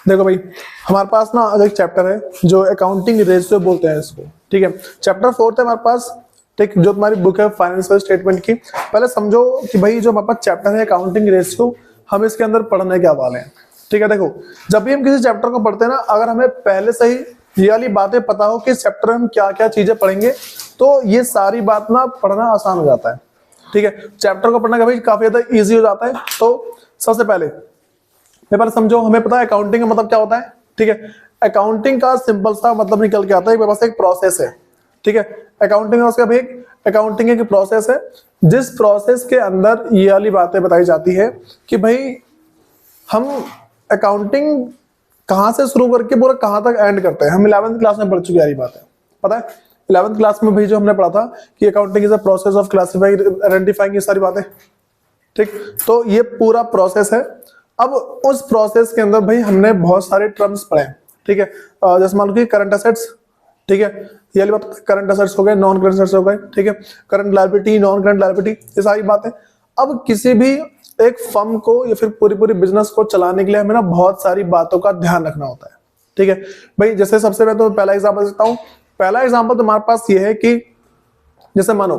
देखो भाई, हमारे पास ना एक चैप्टर है जो अकाउंटिंग रेशियो बोलते हैं इसको, ठीक है। चैप्टर 4 है हमारे पास, ठीक, जो तुम्हारी बुक है फाइनेंशियल स्टेटमेंट की। पहले समझो कि भाई जो हमारे पास चैप्टर है अकाउंटिंग रेशियो, हम इसके अंदर पढ़ने क्या वाले हैं, ठीक है। देखो, जब भी हम किसी चैप्टर को पढ़ते हैं ना, अगर हमें पहले से ही ये वाली बातें पता हो कि इस चैप्टर में हम क्या क्या चीजें पढ़ेंगे, तो ये सारी बात ना पढ़ना आसान हो जाता है, ठीक है। चैप्टर को पढ़ना का भाई काफी ज्यादा ईजी हो जाता है। तो सबसे पहले समझो, हमें पता है अकाउंटिंग का मतलब क्या होता है, ठीक है। अकाउंटिंग का सिंपल सा मतलब निकल के आता है, मेरे पास एक प्रोसेस है, ठीक है। अकाउंटिंग उसका भी अकाउंटिंग एक प्रोसेस है, जिस प्रोसेस के अंदर ये वाली बातें बताई जाती है कि भाई हम अकाउंटिंग कहां से शुरू करके पूरा कहां तक एंड करते हैं। हम 11th क्लास में पढ़ चुके हैं ये बात है, पता है। 11th क्लास में भी जो हमने पढ़ा था कि accounting is a process of classifying, identifying, ये सारी बातें, ठीक। तो ये पूरा प्रोसेस है। अब उस प्रोसेस के अंदर भाई हमने बहुत सारे टर्म्स पढ़े, ठीक है। जैसे मान लो कि करंट असेट्स, ठीक है, ये वाली बात, करंट असेट्स हो गए, नॉन करंट असेट्स हो गए, ठीक है। Current liability, non current liability, ये सारी बातें। अब किसी भी एक फर्म को या फिर पूरी पूरी बिजनेस को चलाने के लिए हमें ना बहुत सारी बातों का ध्यान रखना होता है, ठीक है भाई। जैसे सबसे पहले तो पहला एग्जांपल देता हूं। पहला एग्जांपल तुम्हारे पास ये है कि जैसे मानो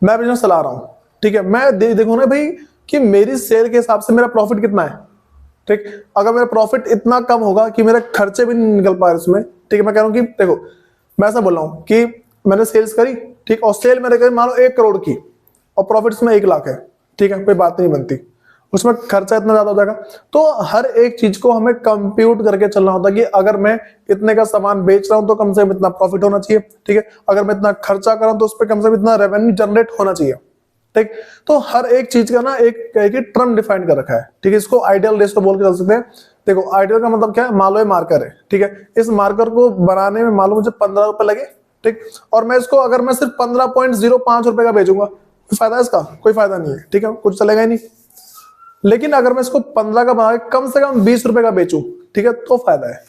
मैं बिजनेस चला रहा हूं, ठीक है। मैं देखूं ना भाई कि मेरी सेल के हिसाब से मेरा प्रॉफिट कितना है, ठीक। अगर मेरा प्रॉफिट इतना कम होगा कि मेरे खर्चे भी नहीं निकल पा रहे उसमें, ठीक है। मैं कह रहा हूं कि देखो, मैं ऐसा बोल रहा हूं कि मैंने सेल्स करी, ठीक, और सेल मैंने करी मान लो 1 करोड़ की, और प्रॉफिट उसमें 1 लाख है, ठीक है, कोई बात नहीं बनती, उसमें खर्चा इतना ज्यादा हो जाएगा। तो हर एक चीज को हमें कंप्यूट करके चलना होता है कि अगर मैं इतने का सामान बेच रहा हूं तो कम से कम इतना प्रॉफिट होना चाहिए, ठीक है। अगर मैं इतना खर्चा कर रहा हूं तो उस पर कम से कम इतना रेवेन्यू जनरेट होना चाहिए, ठीक। तो हर एक चीज का ना एक टर्म डिफाइन कर रखा है, ठीक है। इसको आइडियल रेशियो बोल के चल सकते हैं। देखो, आइडियल का मतलब क्या है, मान लो ये मार्कर है, ठीक है। इस मार्कर को बनाने में मान लो मुझे 15 रुपए लगे, ठीक, और मैं इसको अगर मैं सिर्फ 15.05 रुपए का बेचूंगा, तो फायदा है इसका? कोई फायदा नहीं है, ठीक है, कुछ चलेगा ही नहीं। लेकिन अगर मैं इसको 15 का बना के कम से कम 20 रुपए का बेचूं, ठीक है, तो फायदा है,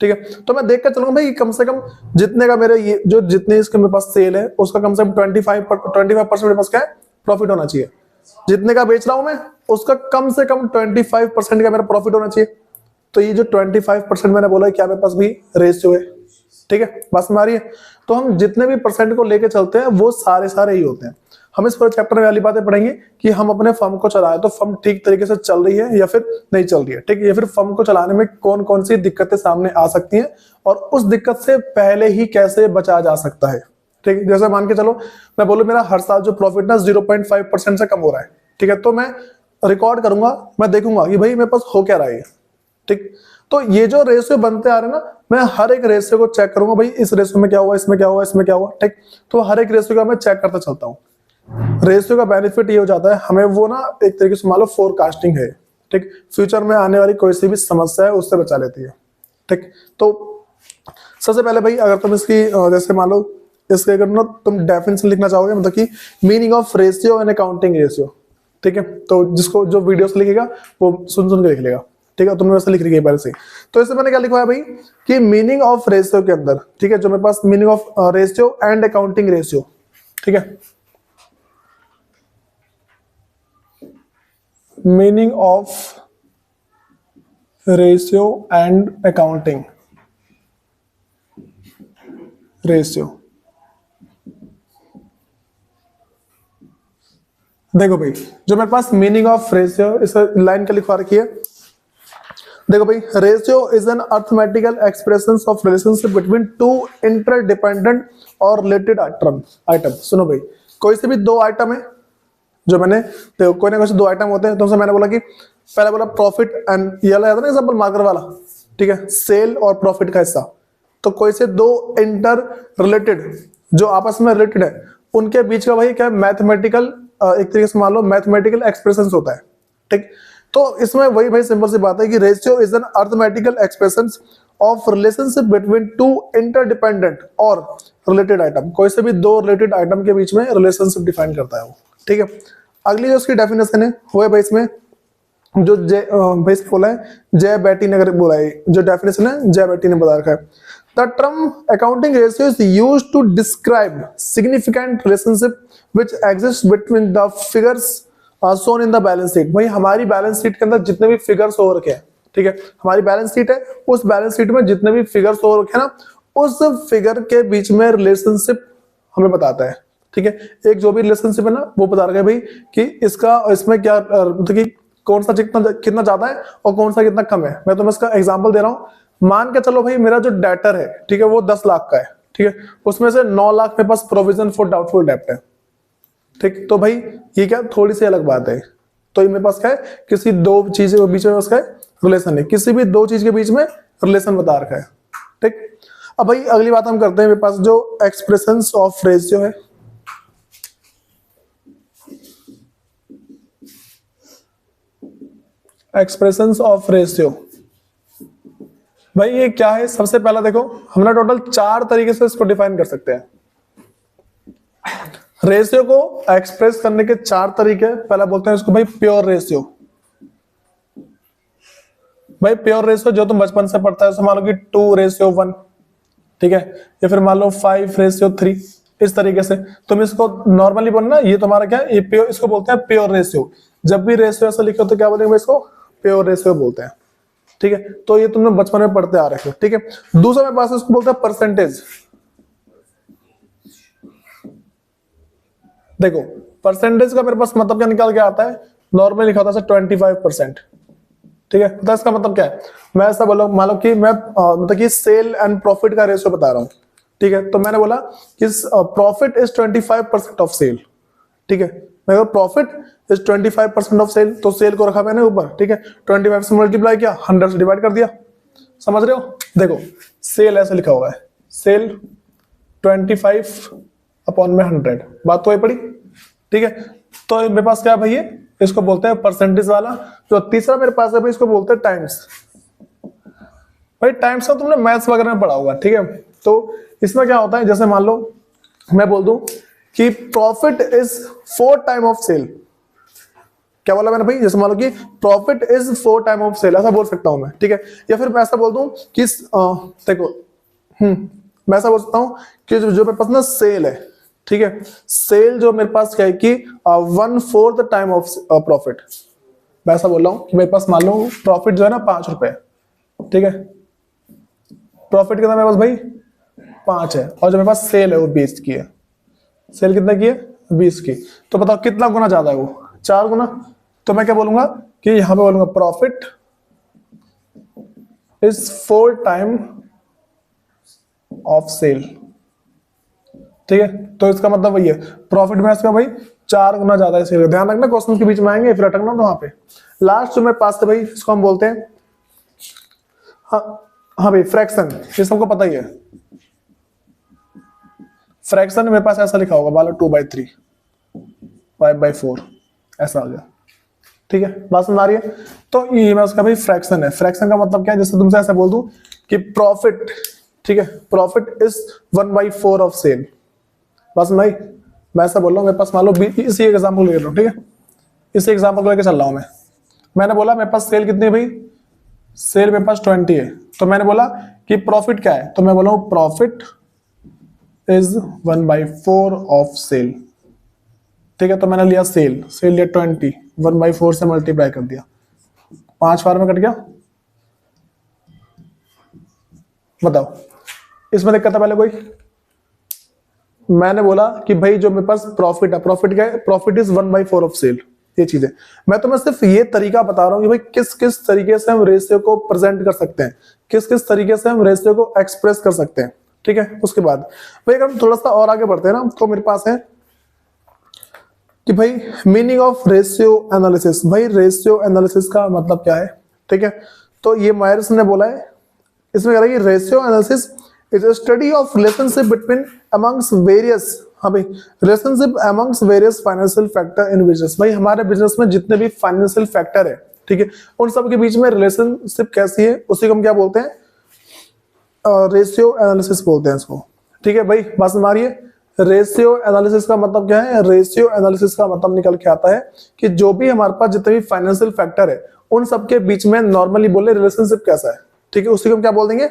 ठीक है। तो मैं देख कर चलूंगा भाई कम से कम जितने का मेरे ये जो जितने इसके मेरे पास सेल है उसका कम से कम 25% मेरे पास क्या है, प्रॉफिट होना चाहिए। जितने का बेच रहा हूं मैं उसका कम से कम 25% का मेरा प्रॉफिट होना चाहिए। तो ये जो 25% मैंने बोला है, क्या मेरे पास भी रेशियो है, ठीक है, बस हमारी है। तो हम जितने भी परसेंट को लेके चलते हैं वो सारे सारे ही होते हैं। हम इस पूरे चैप्टर में वाली बातें पढ़ेंगे कि हम अपने फर्म को चलाए तो फर्म ठीक तरीके से चल रही है या फिर नहीं चल रही है, ठीक है, या फिर फर्म को चलाने में कौन कौन सी दिक्कतें सामने आ सकती हैं और उस दिक्कत से पहले ही कैसे बचा जा सकता है, ठीक है। जैसे मान के चलो मैं बोलूं मेरा हर साल जो प्रॉफिट ना 0.5% से कम हो रहा है, ठीक है, तो मैं रिकॉर्ड करूंगा, मैं देखूंगा कि भाई मेरे पास हो क्या रहा है, ठीक। तो ये जो रेशियो बनते आ रहे हैं ना, मैं हर एक रेशियो को चेक करूंगा, भाई इस रेशियो में क्या हुआ, इसमें क्या हुआ, इसमें क्या हुआ, ठीक। तो हर एक रेशियो का मैं चेक करता चलता हूँ। रेशियो का बेनिफिट ये हो जाता है हमें, वो ना एक तरीके से मान लो फोरकास्टिंग है, ठीक। फ्यूचर में आने वाली कोई सी भी समस्या है उससे बचा लेती है, ठीक। तो सबसे पहले भाई अगर तुम इसकी जैसे मान लो इसके अगर ना तुम डेफिनेशन लिखना चाहोगे, मतलब कि meaning of ratio and accounting ratio, ठीक है। तो जिसको जो वीडियो से लिखेगा वो सुन सुन के लिख लेगा, ठीक है। तुमने वैसे लिख रही है पहले से। तो इससे मैंने क्या लिखवाया भाई कि मीनिंग ऑफ रेशियो के अंदर, ठीक है, जो मेरे पास meaning of ratio and accounting ratio, ठीक है, meaning of ratio and accounting ratio. देखो भाई, जो मेरे पास मीनिंग ऑफ रेशियो इस लाइन का लिखवा रखी है। देखो भाई, ratio is an arithmetical expression of relationship between two interdependent और रिलेटेड आइटम। सुनो भाई, कोई से भी दो आइटम है, जो मैंने तो कोई ना कोई से दो आइटम होते हैं। तुमसे मैंने बोला कि पहले बोला प्रॉफिट एंड ये वाला था ना एग्जांपल मार्कर वाला, ठीक है, सेल और प्रॉफिट का हिस्सा। तो कोई से दो इंटर रिलेटेड जो आपस में रिलेटेड है, उनके बीच का भाई क्या है, मैथमेटिकल एक तरीके से मान लो मैथमेटिकल एक्सप्रेशन होता है, ठीक। तो इसमें वही भाई सिंपल सी बात है कि ratio is an arithmetical expression of relationship between two interdependent और रिलेटेड आइटम। कोई से भी दो रिलेटेड आइटम के बीच में रिलेशनशिप डिफाइन करता है वो, ठीक है। अगली जो उसकी डेफिनेशन है वो है भाई इसमें जो भाई बोला है जय बेटी ने अगर बोला है, जो डेफिनेशन है जय बेटी ने बता रखा है। The term accounting ratio is used to describe significant relationship which exists between the figures shown in the balance sheet। भाई हमारी बैलेंस शीट के अंदर जितने भी फिगर्स हो रखे हैं, ठीक है, हमारी बैलेंस शीट है, उस बैलेंस शीट में जितने भी फिगर्स हो रखे हैं ना, उस फिगर के बीच में रिलेशनशिप हमें बताता है। ठीक है, एक जो भी रिलेशनशिप है ना वो बता रहा है भाई कि इसका इसमें क्या मतलब कि कौन सा कितना ज्यादा है और कौन सा कितना कम है। मैं तुम्हें इसका एग्जांपल दे रहा हूं। मान के चलो भाई मेरा जो डेटर है, ठीक है, वो 10 लाख का है, ठीक है, उसमें से 9 लाख मेरे पास प्रोविजन फॉर डाउटफुल डेब्ट है। ठीक, तो भाई ये क्या थोड़ी सी अलग बात है। तो ये मेरे पास क्या है, किसी दो चीज के बीच में उसका रिलेशन है, किसी भी दो चीज के बीच में रिलेशन बता रखा है। ठीक, अब भाई अगली बात हम करते हैं, मेरे पास जो एक्सप्रेशंस ऑफ रेशियो है। एक्सप्रेशंस ऑफ रेशियो भाई ये क्या है? सबसे पहला देखो, हम ना टोटल 4 तरीके से इसको डिफाइन कर सकते हैं। रेशियो को एक्सप्रेस करने के 4 तरीके। पहला बोलते हैं इसको भाई प्योर रेशियो। भाई प्योर रेशियो जो तुम बचपन से पढ़ता है, मान लो कि 2:1, ठीक है, या फिर मान लो 5:3, इस तरीके से तुम इसको नॉर्मली बोलना, ये तुम्हारा क्या है, ये प्योर, इसको बोलते हैं प्योर रेशियो। जब भी रेशियो ऐसा लिखो तो क्या बोलेंगे इसको? प्योर रेशियो बोलते हैं। ठीक है, तो ये तुमने बचपन में पढ़ते आ रहे हो। ठीक है, दूसरा मेरे पास इसको बोलते हैं परसेंटेज। देखो परसेंटेज का मेरे पास मतलब क्या निकाल के आता है, नॉर्मली लिखा होता है 25%। ठीक है, तो इसका मतलब क्या है? मैं ऐसा बोला, मान लो कि मैं मतलब कि सेल एंड प्रॉफिट का रेशियो बता रहा हूं। ठीक है, तो मैंने बोला कि प्रॉफिट इज 25% ऑफ सेल। ठीक है, मैं प्रॉफिट इज 25% ऑफ सेल, तो सेल को रखा मैंने ऊपर। ठीक है, 25 से मल्टीप्लाई किया, 100 से डिवाइड कर दिया। समझ रहे हो? देखो सेल ऐसे लिखा हुआ है, सेल 25/100, बात तो वही पड़ी। ठीक है, तो मेरे पास क्या है भाई, इसको बोलते हैं परसेंटेज वाला। जो तीसरा मेरे पास है भाई, इसको बोलते हैं टाइम्स। भाई टाइम्स का तुमने मैथ्स वगैरह में पढ़ा होगा। ठीक है, तो इसमें क्या होता है, जैसे मान लो मैं बोल दूं कि profit is 4 time of sale. क्या बोला मैंने भाई? जैसे मान लो कि profit is 4 time of sale, ऐसा बोल सकता हूं मैं। ठीक है, या फिर मैं ऐसा बोल दूं कि देखो मैं ऐसा बोल सकता हूं कि जो मेरे पास ना सेल है, ठीक है, सेल जो मेरे पास क्या है कि 1/4 टाइम ऑफ प्रॉफिट। मैं ऐसा बोल रहा हूं कि मेरे पास मान लो प्रॉफिट जो है ना 5 रुपए, ठीक है, प्रॉफिट कितना मेरे पास भाई 5 है, और जो मेरे पास सेल है वो 20 की है। सेल कितना की है? 20 की। तो बताओ कितना गुना ज्यादा है वो? 4 गुना। तो मैं क्या बोलूंगा कि यहां पे बोलूंगा profit is 4 time of sale. ठीक है, तो इसका मतलब वही है, प्रॉफिट में इसका भाई 4 गुना ज्यादा है सेल। ध्यान रखना क्वेश्चन के बीच में आएंगे, फिर अटकना तो वहां पे। लास्ट जो मेरे पास है भाई, इसको हम बोलते हैं हाँ भाई फ्रैक्शन। ये सबको पता ही है, फ्रैक्शन मेरे पास ऐसा लिखा होगा, मान लो 2/3, 5/4, ऐसा आ गया। ठीक है, बात समझ आ रही है? तो ये मैं उसका भाई फ्रैक्शन है। फ्रैक्शन का मतलब क्या है? जैसे तुमसे ऐसा बोल दूं कि प्रॉफिट, ठीक है, प्रॉफिट इज 1/4 ऑफ सेल। बस भाई मैं ऐसा बोल रहा हूँ, मेरे पास मान लो इसी एग्जाम्पल ले लो। ठीक है, इसी एग्जाम्पल को लेकर चल रहा हूं मैं। मैंने बोला मेरे पास सेल कितनी है भाई? सेल मेरे पास 20 है। तो मैंने बोला कि प्रॉफिट क्या है? तो मैं बोला हूं प्रॉफिट इज 1/4 ऑफ सेल। ठीक है, तो मैंने लिया सेल, सेल लिया 20, 1/4 से मल्टीप्लाई कर दिया, 5 बार में कट गया। बताओ इसमें दिक्कत है पहले कोई? मैंने बोला कि भाई जो मेरे पास प्रॉफिट है, प्रॉफिट क्या है? Profit is 1/4 of sale. ये चीज है। मैं तुम्हें सिर्फ ये तरीका बता रहा हूं कि भाई किस किस तरीके से हम रेशियो को प्रेजेंट कर सकते हैं, किस किस तरीके से हम रेशियो को एक्सप्रेस कर सकते हैं। ठीक है, उसके बाद भाई अगर हम थोड़ा सा और आगे बढ़ते हैं ना, तो मेरे पास है कि भाई मीनिंग ऑफ रेशियो एनालिसिस। भाई रेशियो एनालिसिस का मतलब क्या है? ठीक है, तो ये मायर्स ने बोला है, इसमें कह रहा है कि ratio analysis is a study of relationship between amongst various, हाँ भाई, relationship amongst various financial factor in business. भाई हमारे बिजनेस में जितने भी फाइनेंशियल फैक्टर है, ठीक है, उन सब के बीच में रिलेशनशिप कैसी है, उसी को हम क्या बोलते हैं? रेशियो एनालिसिस बोलते हैं इसको। ठीक है भाई, बात समझ आ रही है? रेशियो एनालिसिस का मतलब क्या है? रेशियो एनालिसिस का मतलब निकल के आता है कि जो भी हमारे पास जितने भी फाइनेंशियल फैक्टर है, उन सबके बीच में नॉर्मली बोले रिलेशनशिप कैसा है। ठीक है, उसी को हम क्या बोल देंगे?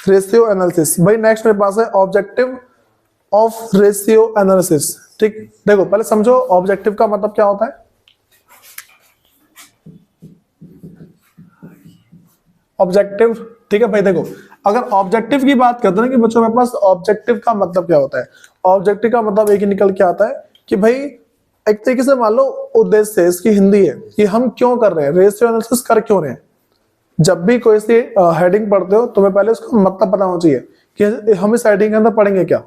Ratio analysis. भाई नेक्स्ट मेरे पास है ऑब्जेक्टिव ऑफ रेशियो एनालिसिस। ठीक, देखो पहले समझो ऑब्जेक्टिव का मतलब क्या होता है। ऑब्जेक्टिव, ठीक है भाई। देखो अगर ऑब्जेक्टिव की बात करते हैं कि बच्चों मेरे पास ऑब्जेक्टिव का मतलब क्या होता है, ऑब्जेक्टिव का मतलब एक ही निकल के आता है कि भाई एक तरीके से मान लो उद्देश्य, इसकी हिंदी है कि हम क्यों कर रहे हैं, रेशियो एनालिसिस कर क्यों रहे हैं। जब भी कोई सी हेडिंग पढ़ते हो तुम्हें पहले उसका मतलब पता होना चाहिए कि हम इस हेडिंग के अंदर पढ़ेंगे क्या,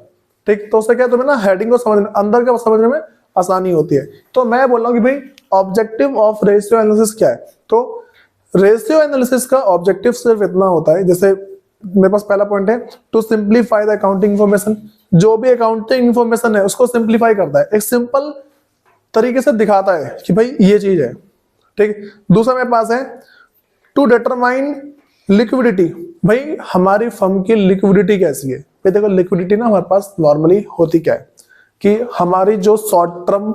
ठीक। तो उससे क्या तुम्हें ना हेडिंग को समझने, अंदर का समझने में आसानी होती है। तो मैं बोल रहा हूँ कि भाई ऑब्जेक्टिव ऑफ रेशियो एनालिसिस क्या है। तो रेशियो एनालिसिस का ऑब्जेक्टिव सिर्फ इतना होता है, जैसे मेरे पास पहला पॉइंट है to simplify the accounting information. जो भी अकाउंटिंग इंफॉर्मेशन है उसको सिंप्लीफाई करता है, एक सिंपल तरीके से दिखाता है कि भाई ये चीज है, ठीक। दूसरा मेरे पास है टू डिटरमाइन लिक्विडिटी। भाई हमारी फर्म की लिक्विडिटी कैसी है। भाई देखो लिक्विडिटी ना हमारे पास नॉर्मली होती क्या है कि हमारी जो शॉर्ट टर्म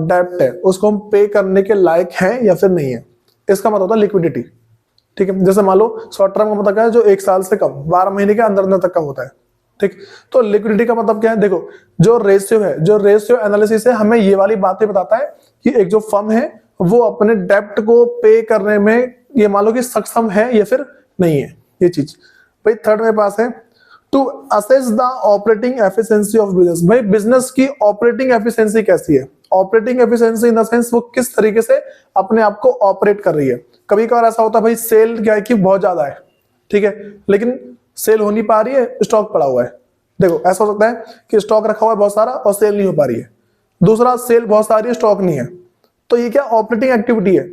डेब्ट है उसको हम पे करने के लायक हैं या फिर नहीं है, इसका मतलब होता है लिक्विडिटी, ठीक है। जैसे मान लो शॉर्ट टर्म का मतलब क्या है, जो 1 साल से कम 12 महीने के अंदर अंदर तक का होता है, ठीक। तो लिक्विडिटी का मतलब क्या है, देखो जो रेशियो है, जो रेशियो एनालिसिस है हमें ये वाली बातें बताता है कि एक जो फर्म है वो अपने डेब्ट को पे करने में ये मान लो कि सक्षम है या फिर नहीं है, ये चीज। भाई थर्ड मेरे पास है to assess the operating efficiency of business. भाई बिजनेस की ऑपरेटिंग एफिशिएंसी कैसी है, operating efficiency in the sense वो किस तरीके से अपने आप को ऑपरेट कर रही है। कभी कभार ऐसा होता है भाई सेल क्या है कि बहुत ज्यादा है, ठीक है, लेकिन सेल हो नहीं पा रही है, स्टॉक पड़ा हुआ है। देखो ऐसा हो सकता है कि स्टॉक रखा हुआ है बहुत सारा और सेल नहीं हो पा रही है। दूसरा सेल बहुत सारी है, स्टॉक नहीं है। तो ये क्या ऑपरेटिंग एक्टिविटी है।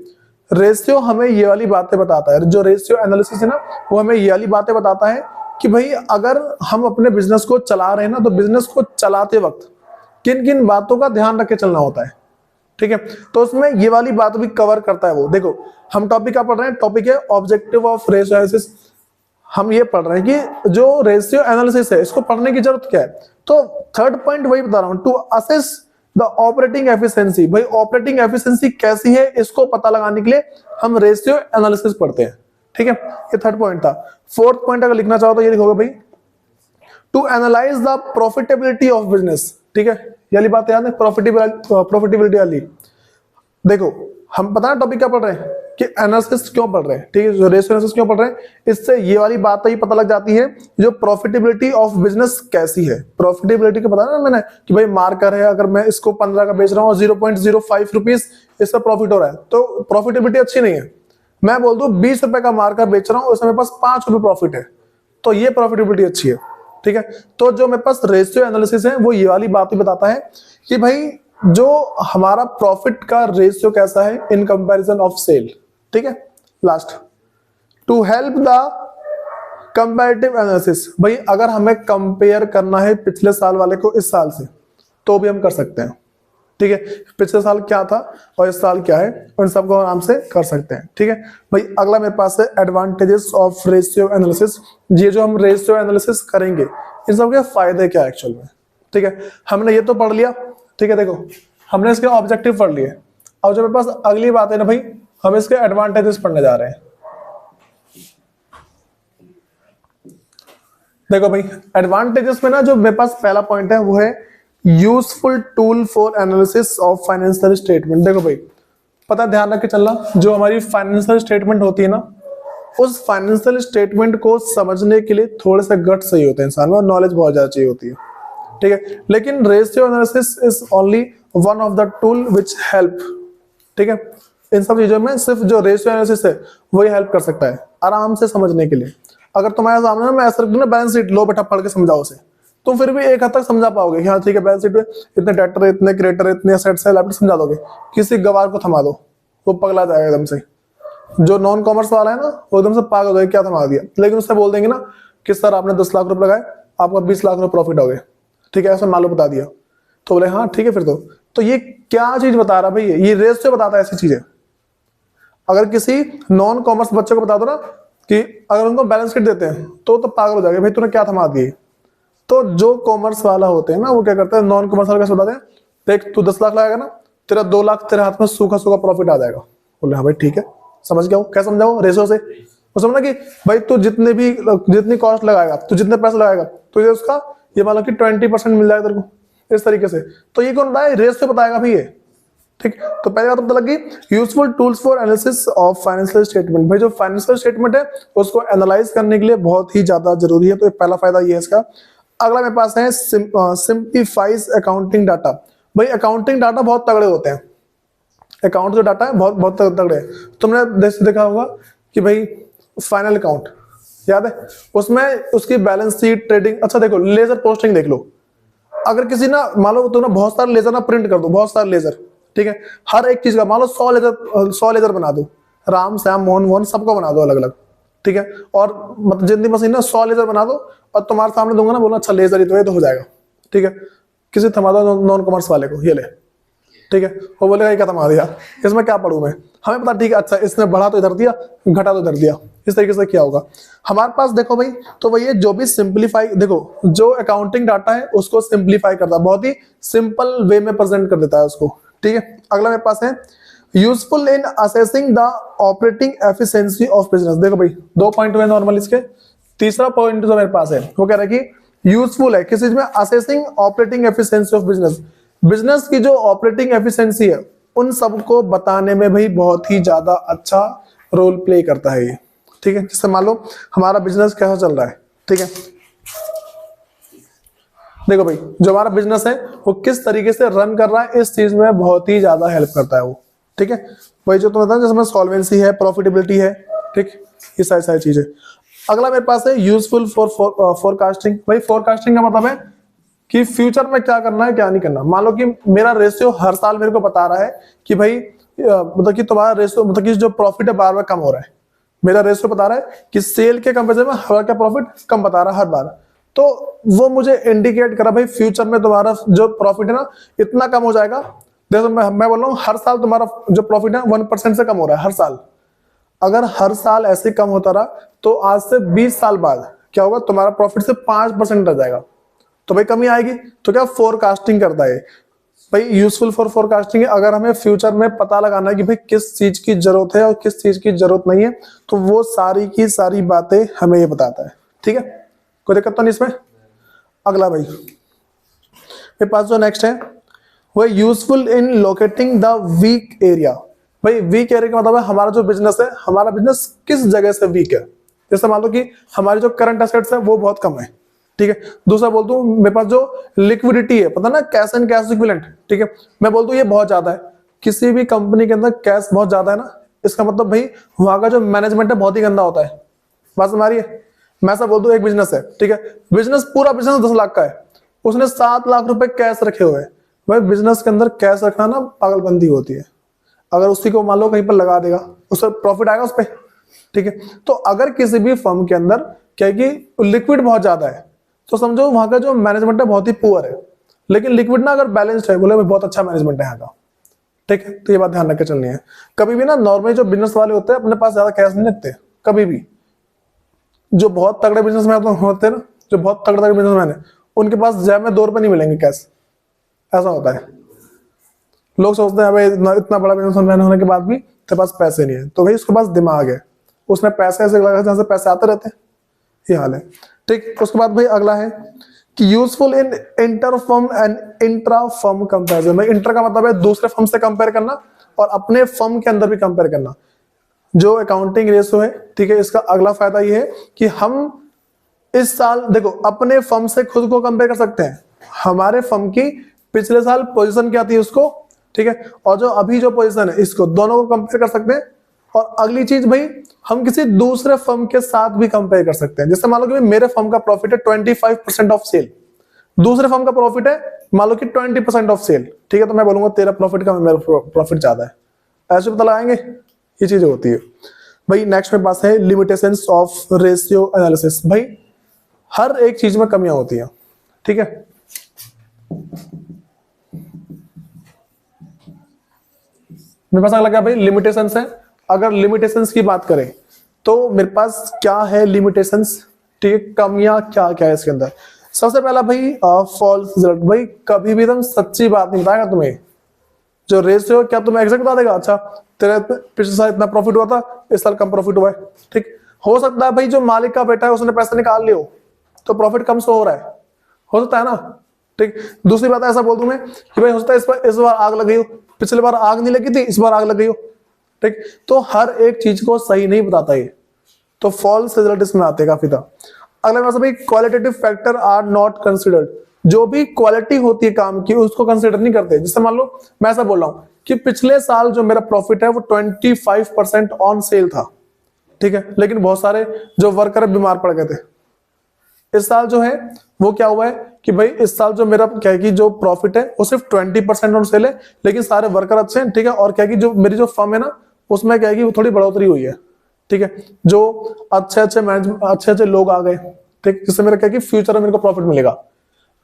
रेशियो हमें ये वाली बातें बताता है, जो रेशियो एनालिसिस है ना वो हमें ये वाली बातें बताता है कि भाई अगर हम अपने बिजनेस को चला रहे हैं ना तो बिजनेस को चलाते वक्त किन किन बातों का ध्यान रख के चलना होता है, ठीक है। तो उसमें ये वाली बात भी कवर करता है वो। देखो हम टॉपिक क्या पढ़ रहे हैं, टॉपिक है ऑब्जेक्टिव ऑफ रेशियो एनालिसिस। हम ये पढ़ रहे हैं कि जो रेशियो एनालिसिस है इसको पढ़ने की जरूरत क्या है। तो थर्ड पॉइंट वही बता रहा हूं, to assess the operating efficiency. भाई ऑपरेटिंग एफिशिएंसी कैसी है इसको पता लगाने के लिए हम रेशियो एनालिसिस पढ़ते हैं, ठीक है। ये थर्ड पॉइंट था। फोर्थ पॉइंट अगर लिखना चाहो तो ये लिखोगे भाई to analyse the profitability of business, ठीक है। ये वाली बात याद है, प्रॉफिटेबिलिटी वाली। देखो हम पता है टॉपिक क्या पढ़ रहे हैं कि एनालिसिस क्यों पढ़ रहे हैं, ठीक है, जो रेशियो एनालिसिस क्यों पढ़ रहे हैं, इससे ये वाली बात ही पता लग जाती है जो प्रॉफिटेबिलिटी ऑफ बिजनेस कैसी है। प्रॉफिटेबिलिटी का पता है ना मैंने कि भाई मार्कर है, अगर मैं इसको 15 का बेच रहा हूँ और 0.05 रुपीज इससे प्रॉफिट हो रहा है तो प्रॉफिटेबिलिटी अच्छी नहीं है। मैं बोल दूं 20 रुपए का मार्कर बेच रहा हूँ उसमें मेरे पास 5 रुपए प्रॉफिट है, तो ये प्रॉफिटेबिलिटी अच्छी है, ठीक है। तो जो मेरे पास रेशियो एनालिसिस है वो ये वाली बात ही बताता है कि भाई जो हमारा प्रॉफिट का रेशियो कैसा है इन कंपैरिजन ऑफ सेल, ठीक है। Last to help the comparative analysis. भाई अगर हमें कंपेयर करना है पिछले साल वाले को इस साल से तो भी हम कर सकते हैं, ठीक है। पिछले साल क्या था और इस साल क्या है उन सबको आराम से कर सकते हैं, ठीक है। भाई अगला मेरे पास है एडवांटेजेस ऑफ रेशियो एनालिसिस। ये जो हम रेशियो एनालिसिस करेंगे इन सब के फायदे क्या है एक्चुअल में, ठीक है। हमने ये तो पढ़ लिया, ठीक है। देखो हमने इसके ऑब्जेक्टिव पढ़ लिए। अब जो मेरे पास अगली बात है ना भाई, हम इसके एडवांटेजेस पढ़ने जा रहे हैं। देखो भाई एडवांटेजेस में ना जो मेरे पास पहला पॉइंट है वो है useful tool for analysis of financial statement. देखो भाई पता ध्यान रख के चलना, जो हमारी फाइनेंशियल स्टेटमेंट होती है ना उस फाइनेंशियल स्टेटमेंट को समझने के लिए थोड़े से गट चाहिए होते हैं इंसान में और नॉलेज बहुत ज्यादा चाहिए होती है, ठीक है। लेकिन ratio analysis is only one of the tool which help, ठीक है। इन सब चीजों में सिर्फ जो रेशियो एनालिसिस है वही हेल्प कर सकता है आराम से समझने के लिए। अगर तुम्हारे सामने ना मैं ऐसा रख दूं ना बैलेंस शीट, लो बेटा पढ़ के समझाओ उसे, तुम फिर भी एक हद तक समझा पाओगे कि हाँ ठीक है बैलेंस शीट में इतने डेटर है, इतने क्रेडिटर है, इतने एसेट्स है, लायबिलिटी समझा दोगे। किसी गवार को थमा दो वो पगला जाएगा एकदम से। जो नॉन कॉमर्स वाला है ना वो एकदम से पागल हो गया क्या थमा दिया, लेकिन उससे बोल देंगे ना कि सर आपने 10 लाख रुपए लगाए आपका 20 लाख रुपए प्रॉफिट हो गए, ठीक है, ऐसा मालूम बता दिया तो बोले हाँ ठीक है फिर तो ये क्या चीज बता रहा भाई, ये रेशियो बताता है ऐसी चीजें। अगर किसी नॉन कॉमर्स बच्चे को बता दो ना कि अगर उनको बैलेंस शीट देते हैं तो पागल हो जाएगा भाई तूने क्या थमा दिए। तो जो कॉमर्स वाला होते हैं ना वो क्या करते हैं, नॉन कॉमर्स वाला कैसे बताते हैं, देख तू 10 लाख लगाएगा ना तेरा 2 लाख तेरे हाथ में सूखा सूखा प्रॉफिट आ जाएगा। बोले हाँ भाई ठीक है समझ गया हूँ, क्या समझाओ रेशियो से। वो समझना कि भाई तू जितनी कॉस्ट लगाएगा, तू जितने पैसे लगाएगा तुझे उसका ये मान लो कि 20% मिल जाएगा तेरे को इस तरीके से। तो ये कौन बताए, रेशियो बताएगा भाई ये, ठीक, तो पहले बात तो पता लगी useful tools for analysis of financial statement. भाई जो फाइनेंशियल स्टेटमेंट है उसको एनालाइज करने के लिए बहुत ही ज्यादा जरूरी है, तो पहला फायदा ये है इसका। अगला मेरे पास है सिंप्लीफाइज अकाउंटिंग डाटा। भाई अकाउंटिंग डाटा बहुत तगड़े होते हैं, अकाउंट जो डाटा है बहुत बहुत तगड़े है। तुमने देखा होगा कि भाई फाइनल अकाउंट याद है, उसमें उसकी बैलेंस शीट, ट्रेडिंग, अच्छा देखो लेजर पोस्टिंग देख लो। अगर किसी ना मान लो तुमने बहुत सारे लेजर ना प्रिंट कर दो, बहुत सारे लेजर, ठीक है, हर एक चीज का मान लो 100 लेजर बना दो, राम श्याम मोहन मोहन सबको बना दो अलग अलग, ठीक है, और मतलब जितनी मशीन ना 100 लेजर बना दो और तुम्हारे सामने दूंगा ना, बोला अच्छा लेजर ही तो ये तो हो जाएगा, ठीक है, किसी थमा दो नॉन कॉमर्स वाले को, ये ले, ठीक है, वो बोलेगा ये क्या थमा दिया, इसमें क्या पढ़ूं मैं, हमें पता ठीक है, अच्छा इसने बढ़ा तो इधर दिया, घटा तो इधर दिया, इस तरीके से क्या होगा हमारे पास। देखो भाई तो वही जो भी सिंप्लीफाई, देखो जो अकाउंटिंग डाटा है उसको सिंप्लीफाई करता है, बहुत ही सिंपल वे में प्रेजेंट कर देता है उसको, ठीक है। अगला मेरे पास है useful in assessing the operating efficiency of business. देखो भाई 2 पॉइंट हुए नॉर्मल इसके, तीसरा पॉइंट जो मेरे पास है वो कह रहा है कि यूजफुल है किस चीज में, assessing operating efficiency of business. Business की जो ऑपरेटिंग एफिशिएंसी है उन सबको बताने में भाई बहुत ही ज्यादा अच्छा रोल प्ले करता है ये, ठीक है। जैसे मान लो हमारा बिजनेस कैसा चल रहा है, ठीक है, देखो भाई जो हमारा बिजनेस है वो किस तरीके से रन कर रहा है, इस चीज में बहुत ही ज्यादा हेल्प करता है वो, ठीक है। वही जो तुम बताया जिसमें सॉल्वेंसी है, प्रॉफिटेबिलिटी है, ठीक, ये सारी सारी चीजें। अगला मेरे पास है यूजफुल फॉर फोरकास्टिंग। भाई फोरकास्टिंग का मतलब है कि फ्यूचर में क्या करना है क्या नहीं करना। मान लो कि मेरा रेशियो हर साल मेरे को बता रहा है कि भाई मतलब कि तुम्हारा रेशियो मतलब कि जो प्रॉफिट है बार बार कम हो रहा है, मेरा रेशियो बता रहा है कि सेल के कंपेरिजन में हमारा क्या प्रॉफिट कम बता रहा है हर बार, तो वो मुझे इंडिकेट करा भाई फ्यूचर में तुम्हारा जो प्रॉफिट है ना इतना कम हो जाएगा। देखो मैं बोल रहा हूँ हर साल तुम्हारा जो प्रॉफिट है 1% से कम हो रहा है हर साल। अगर हर साल ऐसे कम होता रहा तो आज से 20 साल बाद क्या होगा, तुम्हारा प्रॉफिट से 5% रह जाएगा, तो भाई कमी आएगी। तो क्या फोरकास्टिंग करता है भाई, यूजफुल फॉर फोरकास्टिंग है। अगर हमें फ्यूचर में पता लगाना है कि भाई किस चीज की जरूरत है और किस चीज की जरूरत नहीं है, तो वो सारी की सारी बातें हमें ये बताता है, ठीक है, कोई दिक्कत तो नहीं इसमें। अगला भाई मेरे पास जो नेक्स्ट है वो useful in locating the weak area. भाई वीक एरिया का मतलब है हमारा जो बिजनेस है, हमारा बिजनेस किस जगह से वीक है। जैसे मान लो कि हमारी जो करंट एसेट्स है वो बहुत कम है, ठीक है। दूसरा बोल दूं मेरे पास जो लिक्विडिटी है, पता ना कैश एंड कैश इक्विवेलेंट, ठीक है, मैं बोल दूं ये बहुत ज्यादा है। किसी भी कंपनी के अंदर कैश बहुत ज्यादा है ना, इसका मतलब भाई वहां का जो मैनेजमेंट है बहुत ही गंदा होता है। बात समझ रही है। मैं ऐसा बोल दूं एक बिजनेस है, ठीक है, बिजनेस पूरा बिजनेस 10 लाख का है, उसने 7 लाख रुपए कैश रखे हुए हैं। भाई बिजनेस के अंदर कैश रखना ना पागलबंदी होती है। अगर उसी को मान लो कहीं पर लगा देगा उससे प्रॉफिट आएगा उस पर, ठीक है। तो अगर किसी भी फर्म के अंदर क्या है कि लिक्विड बहुत ज्यादा है तो समझो वहां का जो मैनेजमेंट है बहुत ही पुअर है। लेकिन लिक्विड ना अगर बैलेंस्ड है, बोले बहुत अच्छा मैनेजमेंट है यहाँ का, ठीक है, तो ये बात ध्यान रख के चलनी है। कभी भी ना नॉर्मली जो बिजनेस वाले होते हैं अपने पास ज्यादा कैश नहीं रखते कभी भी। जो बहुत तगड़े बिजनेसमैन होते हैं ना, जो बहुत तगड़े तगड़े बिजनेसमैन है, उनके पास जेब में 2 रुपए नहीं मिलेंगे कैश, ऐसा होता है। लोग सोचते हैं भाई इतना बड़ा बिजनेसमैन होने के बाद भी तेरे पास पैसे नहीं है, तो भाई उसके पास दिमाग है, उसने पैसे ऐसे लगा जहां से पैसे आते रहते हैं, ये हाल है, ठीक। उसके बाद भाई अगला है कि useful in inter firm and intra firm comparison. भाई इंटर का मतलब है दूसरे फर्म से कंपेयर करना और अपने फर्म के अंदर भी कंपेयर करना। जो अकाउंटिंग रेशियो है, ठीक है, इसका अगला फायदा ये है कि हम इस साल देखो अपने फर्म से खुद को कंपेयर कर सकते हैं, हमारे फर्म की पिछले साल पोजीशन क्या थी उसको, ठीक है, और जो अभी जो पोजीशन है इसको, दोनों को कंपेयर कर सकते हैं। और अगली चीज भाई हम किसी दूसरे फर्म के साथ भी कंपेयर कर सकते हैं। जैसे मान लो कि मेरे फर्म का प्रॉफिट है 25% ऑफ सेल, दूसरे फर्म का प्रॉफिट है मान लो कि 20% ऑफ सेल, ठीक है, तो मैं बोलूंगा तेरा प्रॉफिट का मेरा प्रॉफिट ज्यादा है, ऐसे पता लगाएंगे, ये चीजें होती है। भाई नेक्स्ट मेरे पास है लिमिटेशंस ऑफ रेशियो एनालिसिस। भाई हर एक चीज में कमियां होती हैं, ठीक है। मेरे पास अगला क्या भाई लिमिटेशंस है। अगर लिमिटेशंस की बात करें तो मेरे पास क्या है लिमिटेशंस, ठीक है, कमियां क्या क्या है इसके अंदर। सबसे पहला भाई फॉल्स रिजल्ट। भाई कभी भी एकदम सच्ची बात नहीं बताएगा तुम्हें। जो रेशियो क्या तुम्हें एग्जैक्ट बता देगा, अच्छा तेरे पिछले साल इतना प्रॉफिट हुआ था, इस साल कम प्रॉफिट हुआ है, ठीक। हो सकता है भाई जो मालिक का बेटा है उसने पैसा निकाल लियो तो प्रॉफिट कम सो हो रहा है, हो सकता है ना, ठीक। दूसरी बात ऐसा बोल दूं मैं कि भाई हो सकता है इस बार आग लग गई हो, पिछले बार आग नहीं लगी थी, इस बार आग लग गई हो। ठीक, तो हर एक चीज को सही नहीं बताता ये, तो फॉल्स रिजल्ट इसमें आते हैं काफी था। अगला बात भाई, qualitative factor are not considered. जो भी क्वालिटी होती है काम की उसको कंसिडर नहीं करते। जैसे मान लो मैं ऐसा बोल रहा हूं कि पिछले साल जो मेरा प्रॉफिट है वो 25% ऑन सेल था, ठीक है, लेकिन बहुत सारे जो वर्कर बीमार पड़ गए थे। इस साल जो है वो क्या हुआ है कि भाई इस साल जो मेरा क्या है कि जो प्रॉफिट है वो सिर्फ 20% ऑन सेल है, लेकिन सारे वर्कर अच्छे हैं, ठीक है, और क्या है कि जो मेरी जो फर्म है ना उसमें क्या है कि वो थोड़ी बढ़ोतरी हुई है, ठीक है, जो अच्छे अच्छे लोग आ गए, ठीक, जिससे मेरा क्या है कि फ्यूचर में मेरे को प्रॉफिट मिलेगा।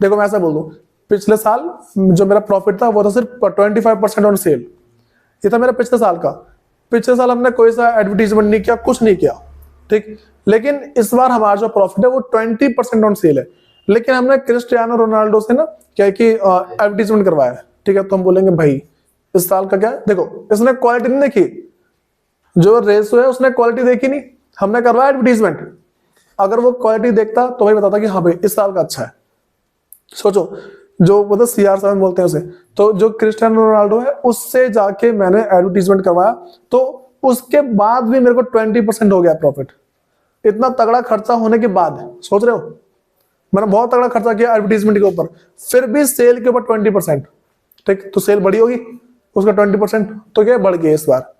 देखो मैं ऐसा बोल दूं, पिछले साल जो मेरा प्रॉफिट था वो था सिर्फ 25% ऑन सेल, ये था मेरा पिछले साल का। पिछले साल हमने कोई सा एडवर्टीजमेंट नहीं किया, कुछ नहीं किया, ठीक, लेकिन इस बार हमारा जो प्रॉफिट है वो 20% ऑन सेल है, लेकिन हमने क्रिस्टियानो रोनाल्डो से ना क्या है कि एडवर्टीजमेंट करवाया है, ठीक है, तो हम बोलेंगे भाई इस साल का क्या है, देखो इसने क्वालिटी नहीं देखी, जो रेसो है उसने क्वालिटी देखी नहीं, हमने करवाया एडवर्टीजमेंट। अगर वो क्वालिटी देखता तो भाई बताता कि हाँ भाई इस साल का अच्छा है। सोचो, जो मतलब CR7 बोलते हैं उसे, तो जो क्रिस्टियानो रोनाल्डो है उससे जाके मैंने एडवर्टीजमेंट करवाया, तो उसके बाद भी मेरे को 20% हो गया प्रॉफिट। इतना तगड़ा खर्चा होने के बाद, सोच रहे हो, मैंने बहुत तगड़ा खर्चा किया एडवर्टीजमेंट के ऊपर, फिर भी सेल के ऊपर 20%, ठीक, तो सेल बढ़ी होगी, उसका 20% तो क्या बढ़ गया इस बार,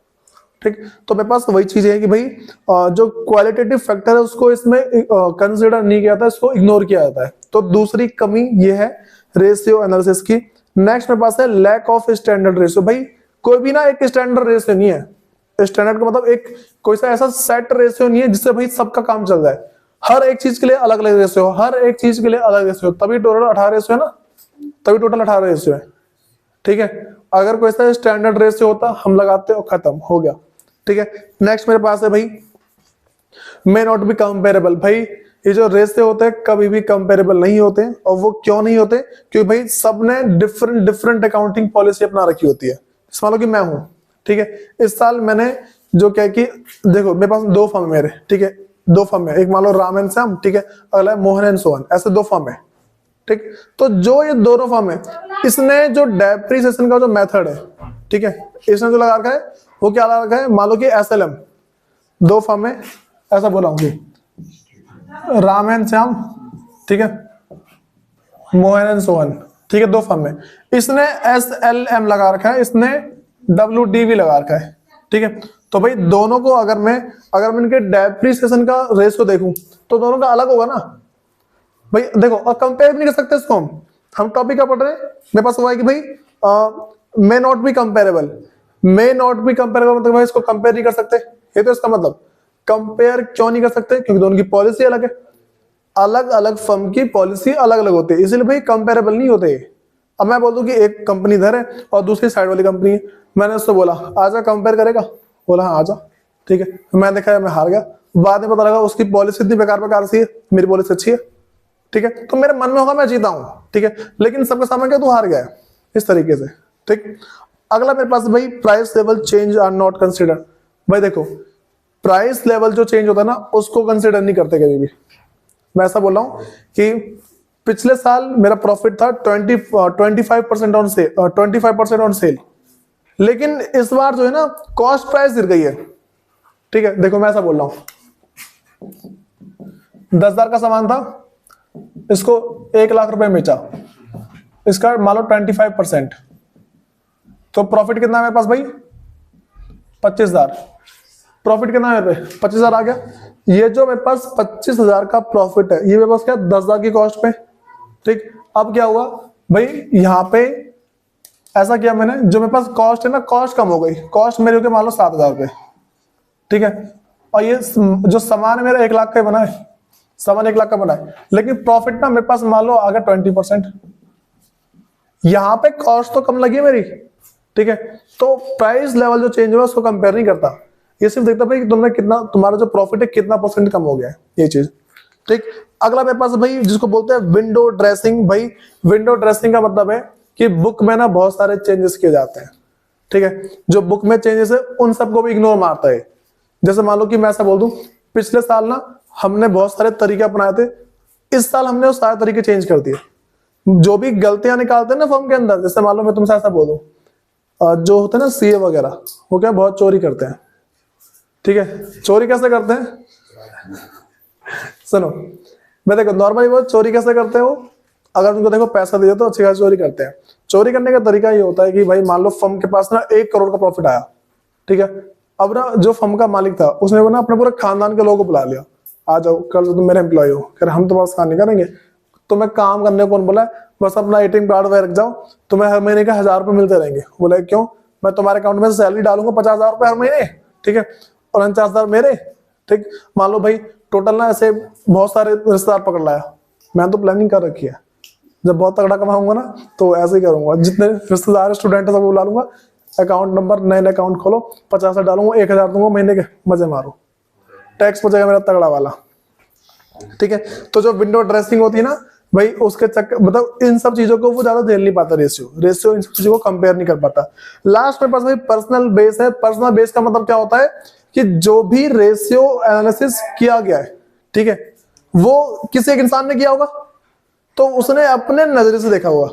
ठीक। तो मेरे पास वही चीज है कि भाई जो क्वालिटेटिव फैक्टर है उसको इसमें कंसिडर नहीं किया जाता, इसको इग्नोर किया जाता है। तो दूसरी कमी ये है रेशियो एनालिसिस की। नेक्स्ट मेरे पास है लैक ऑफ स्टैंडर्ड रेशियो। भाई कोई भी ना एक स्टैंडर्ड रेशियो नहीं है। स्टैंडर्ड का मतलब एक कोई सा ऐसा सेट रेशियो नहीं है जिससे भाई सबका काम चल जाए। हर एक चीज के लिए अलग अलग रेशियो, हर एक चीज के लिए अलग रेशियो, तभी टोटल 18 रेशियो है ना, तभी टोटल 18 रेशियो है, ठीक है। अगर कोई सा स्टैंडर्ड रेशियो होता हम लगाते और खत्म हो गया, ठीक है। नेक्स्ट मेरे पास है भाई मे नॉट बी कंपेरेबल। भाई ये जो रेशियो होते हैं कभी भी कंपेरेबल नहीं होते, और वो क्यों नहीं होते, क्योंकि भाई सबने डिफरेंट अकाउंटिंग पॉलिसी अपना रखी होती है। मान लो कि मैं हूं, ठीक है, इस साल मैंने जो क्या कि देखो मेरे पास 2 फर्म मेरे, ठीक है, 2 फर्म है, एक मान लो राम एंड श्याम, ठीक है, अगला है मोहन एंड सोहन, ऐसे 2 फर्म है, ठीक। तो जो ये दोनों फर्म है इसने जो डेप्रिसिएशन का जो मेथड है, ठीक है, इसने जो लगा रखा है वो क्या लगा रखा है, मान लो कि SLM 2 फर्म है, ऐसा बोला हूँ राम एंड श्याम, ठीक है, मोहन एंड सोहन, ठीक है, 2 फर्म है, इसने SLM लगा रखा है, इसने WDV लगा रखा है, ठीक है। तो भाई दोनों को अगर मैं इनके डेप्रिसिएशन का रेशियो देखूं तो दोनों का अलग होगा ना भाई। देखो और कंपेयर नहीं कर सकते इसको, हम टॉपिक का पढ़ रहे हैं, मेरे पास हुआ है कि भाई may not be comparable. May not be comparable मतलब भाई इसको कंपेयर नहीं कर सकते, ये तो इसका मतलब। कंपेयर क्यों नहीं कर सकते, क्योंकि दोनों की पॉलिसी अलग है, अलग अलग फर्म की पॉलिसी अलग अलग होती है, इसलिए भाई कंपेरेबल नहीं होते। अब मैं बोल दूं कि एक कंपनी इधर है और दूसरी साइड वाली कंपनी है, मैंने उससे बोला आजा कंपेयर करेगा, बोला हाँ आजा, ठीक है, मैं देखा मैं हार गया, बाद में पता लगा उसकी पॉलिसी इतनी बेकार सी है, मेरी पॉलिसी अच्छी है, ठीक है, तो मेरे मन में होगा मैं जीता हूं, ठीक है, लेकिन सबके सामने क्या तू हार गया, इस तरीके से, ठीक। अगला मेरे पास भाई price level change are not consider. भाई देखो प्राइस लेवल जो चेंज होता है ना उसको कंसिडर नहीं करते कभी भी। मैं ऐसा बोल रहा हूं कि पिछले साल मेरा प्रॉफिट था 25% ऑन सेल, 25% ऑन सेल, लेकिन इस बार जो है ना कॉस्ट प्राइस गिर गई है, ठीक है। देखो मैं ऐसा बोल रहा हूं 10,000 का सामान था, इसको 1 लाख रुपए में बेचा, इसका मान लो 25%, तो प्रॉफिट कितना है मेरे पास भाई 25,000। प्रॉफिट कितना है 25,000 आ गया। ये जो मेरे पास 25,000 का प्रॉफिट है ये मेरे पास क्या 10,000 की कॉस्ट पे, ठीक। अब क्या हुआ भाई, यहां पे ऐसा किया मैंने, जो मेरे पास कॉस्ट है ना कॉस्ट कम हो गई, कॉस्ट मेरे हो मान लो 7,000 रुपए, ठीक है, और ये जो सामान है मेरा 1 लाख का बना है, सामान 1 लाख का बना है, लेकिन प्रॉफिट ना मेरे पास मान लो आ गया 20%। यहां पे कॉस्ट तो कम लगी है मेरी, ठीक है, तो प्राइस लेवल जो चेंज हुआ उसको कंपेयर नहीं करता, ये सिर्फ देखता भाई कि तुमने कितना, तुम्हारा जो प्रॉफिट है कितना % कम हो गया है, ये चीज, ठीक। अगला मेरे पास भाई जिसको बोलते हैं विंडो ड्रेसिंग। भाई विंडो ड्रेसिंग का मतलब है कि बुक में ना बहुत सारे चेंजेस किए जाते हैं, ठीक है, जो बुक में चेंजेस है उन सबको भी इग्नोर मारता है। जैसे मान लो कि मैं ऐसा बोल दूं पिछले साल ना हमने बहुत सारे तरीके अपनाए थे, इस साल हमने वो सारे तरीके चेंज कर दिए, जो भी गलतियां निकालते हैं ना फर्म के अंदर, जैसे मान लो मैं तुमसे ऐसा बोलूं, जो होते हैं ना सीए वगैरह, वो क्या बहुत चोरी करते हैं, ठीक है। चोरी कैसे करते हैं, सुनो, मैं देखो नॉर्मली वो चोरी कैसे करते हैं, वो अगर उनको देखो पैसा दे तो अच्छी खासी चोरी करते हैं। चोरी करने का तरीका ये होता है कि भाई मान लो फर्म के पास ना 1 करोड़ का प्रॉफिट आया, ठीक है। अब ना जो फर्म का मालिक था उसने वो ना अपने पूरे खानदान के लोगों को बुला लिया, आ जाओ कल से तुम मेरे एम्प्लॉय हो, कह हम तुम्हारा काम नहीं करेंगे, तुम्हें काम करने को कौन बोला है, बस अपना एटीएम कार्ड वगैरह रख जाओ, तुम्हें हर महीने के 1000 रुपए मिलते रहेंगे। बोले क्यों, मैं तुम्हारे अकाउंट में सैलरी डालूंगा 50,000 रुपए हर महीने, ठीक है, और 49,000 मेरे, ठीक। मान लो भाई टोटल ना ऐसे बहुत सारे रिश्तेदार पकड़ लाया, मैंने तो प्लानिंग कर रखी है, जब बहुत तगड़ा कमाऊंगा ना तो ऐसे ही करूंगा, जितने रिश्तेदार स्टूडेंट है सबको बुला लूंगा, अकाउंट नंबर नए अकाउंट खोलो, 50 डालूंगा, 1,000 दूंगा महीने के, मजे मारो, टैक्स बचेगा मेरा तगड़ा वाला, ठीक है। तो जो विंडो ड्रेसिंग होती है ना भाई, उसके चक्कर मतलब इन सब चीजों को वो ज्यादा झेल नहीं पाता, रेशियो इन सब चीजों को कंपेयर नहीं कर पाता। लास्ट में पास भाई पर्सनल बेस है। पर्सनल बेस का मतलब क्या होता है कि जो भी रेशियो एनालिसिस किया गया है, ठीक है, वो किसी एक इंसान ने किया होगा, तो उसने अपने नजरिए से देखा होगा,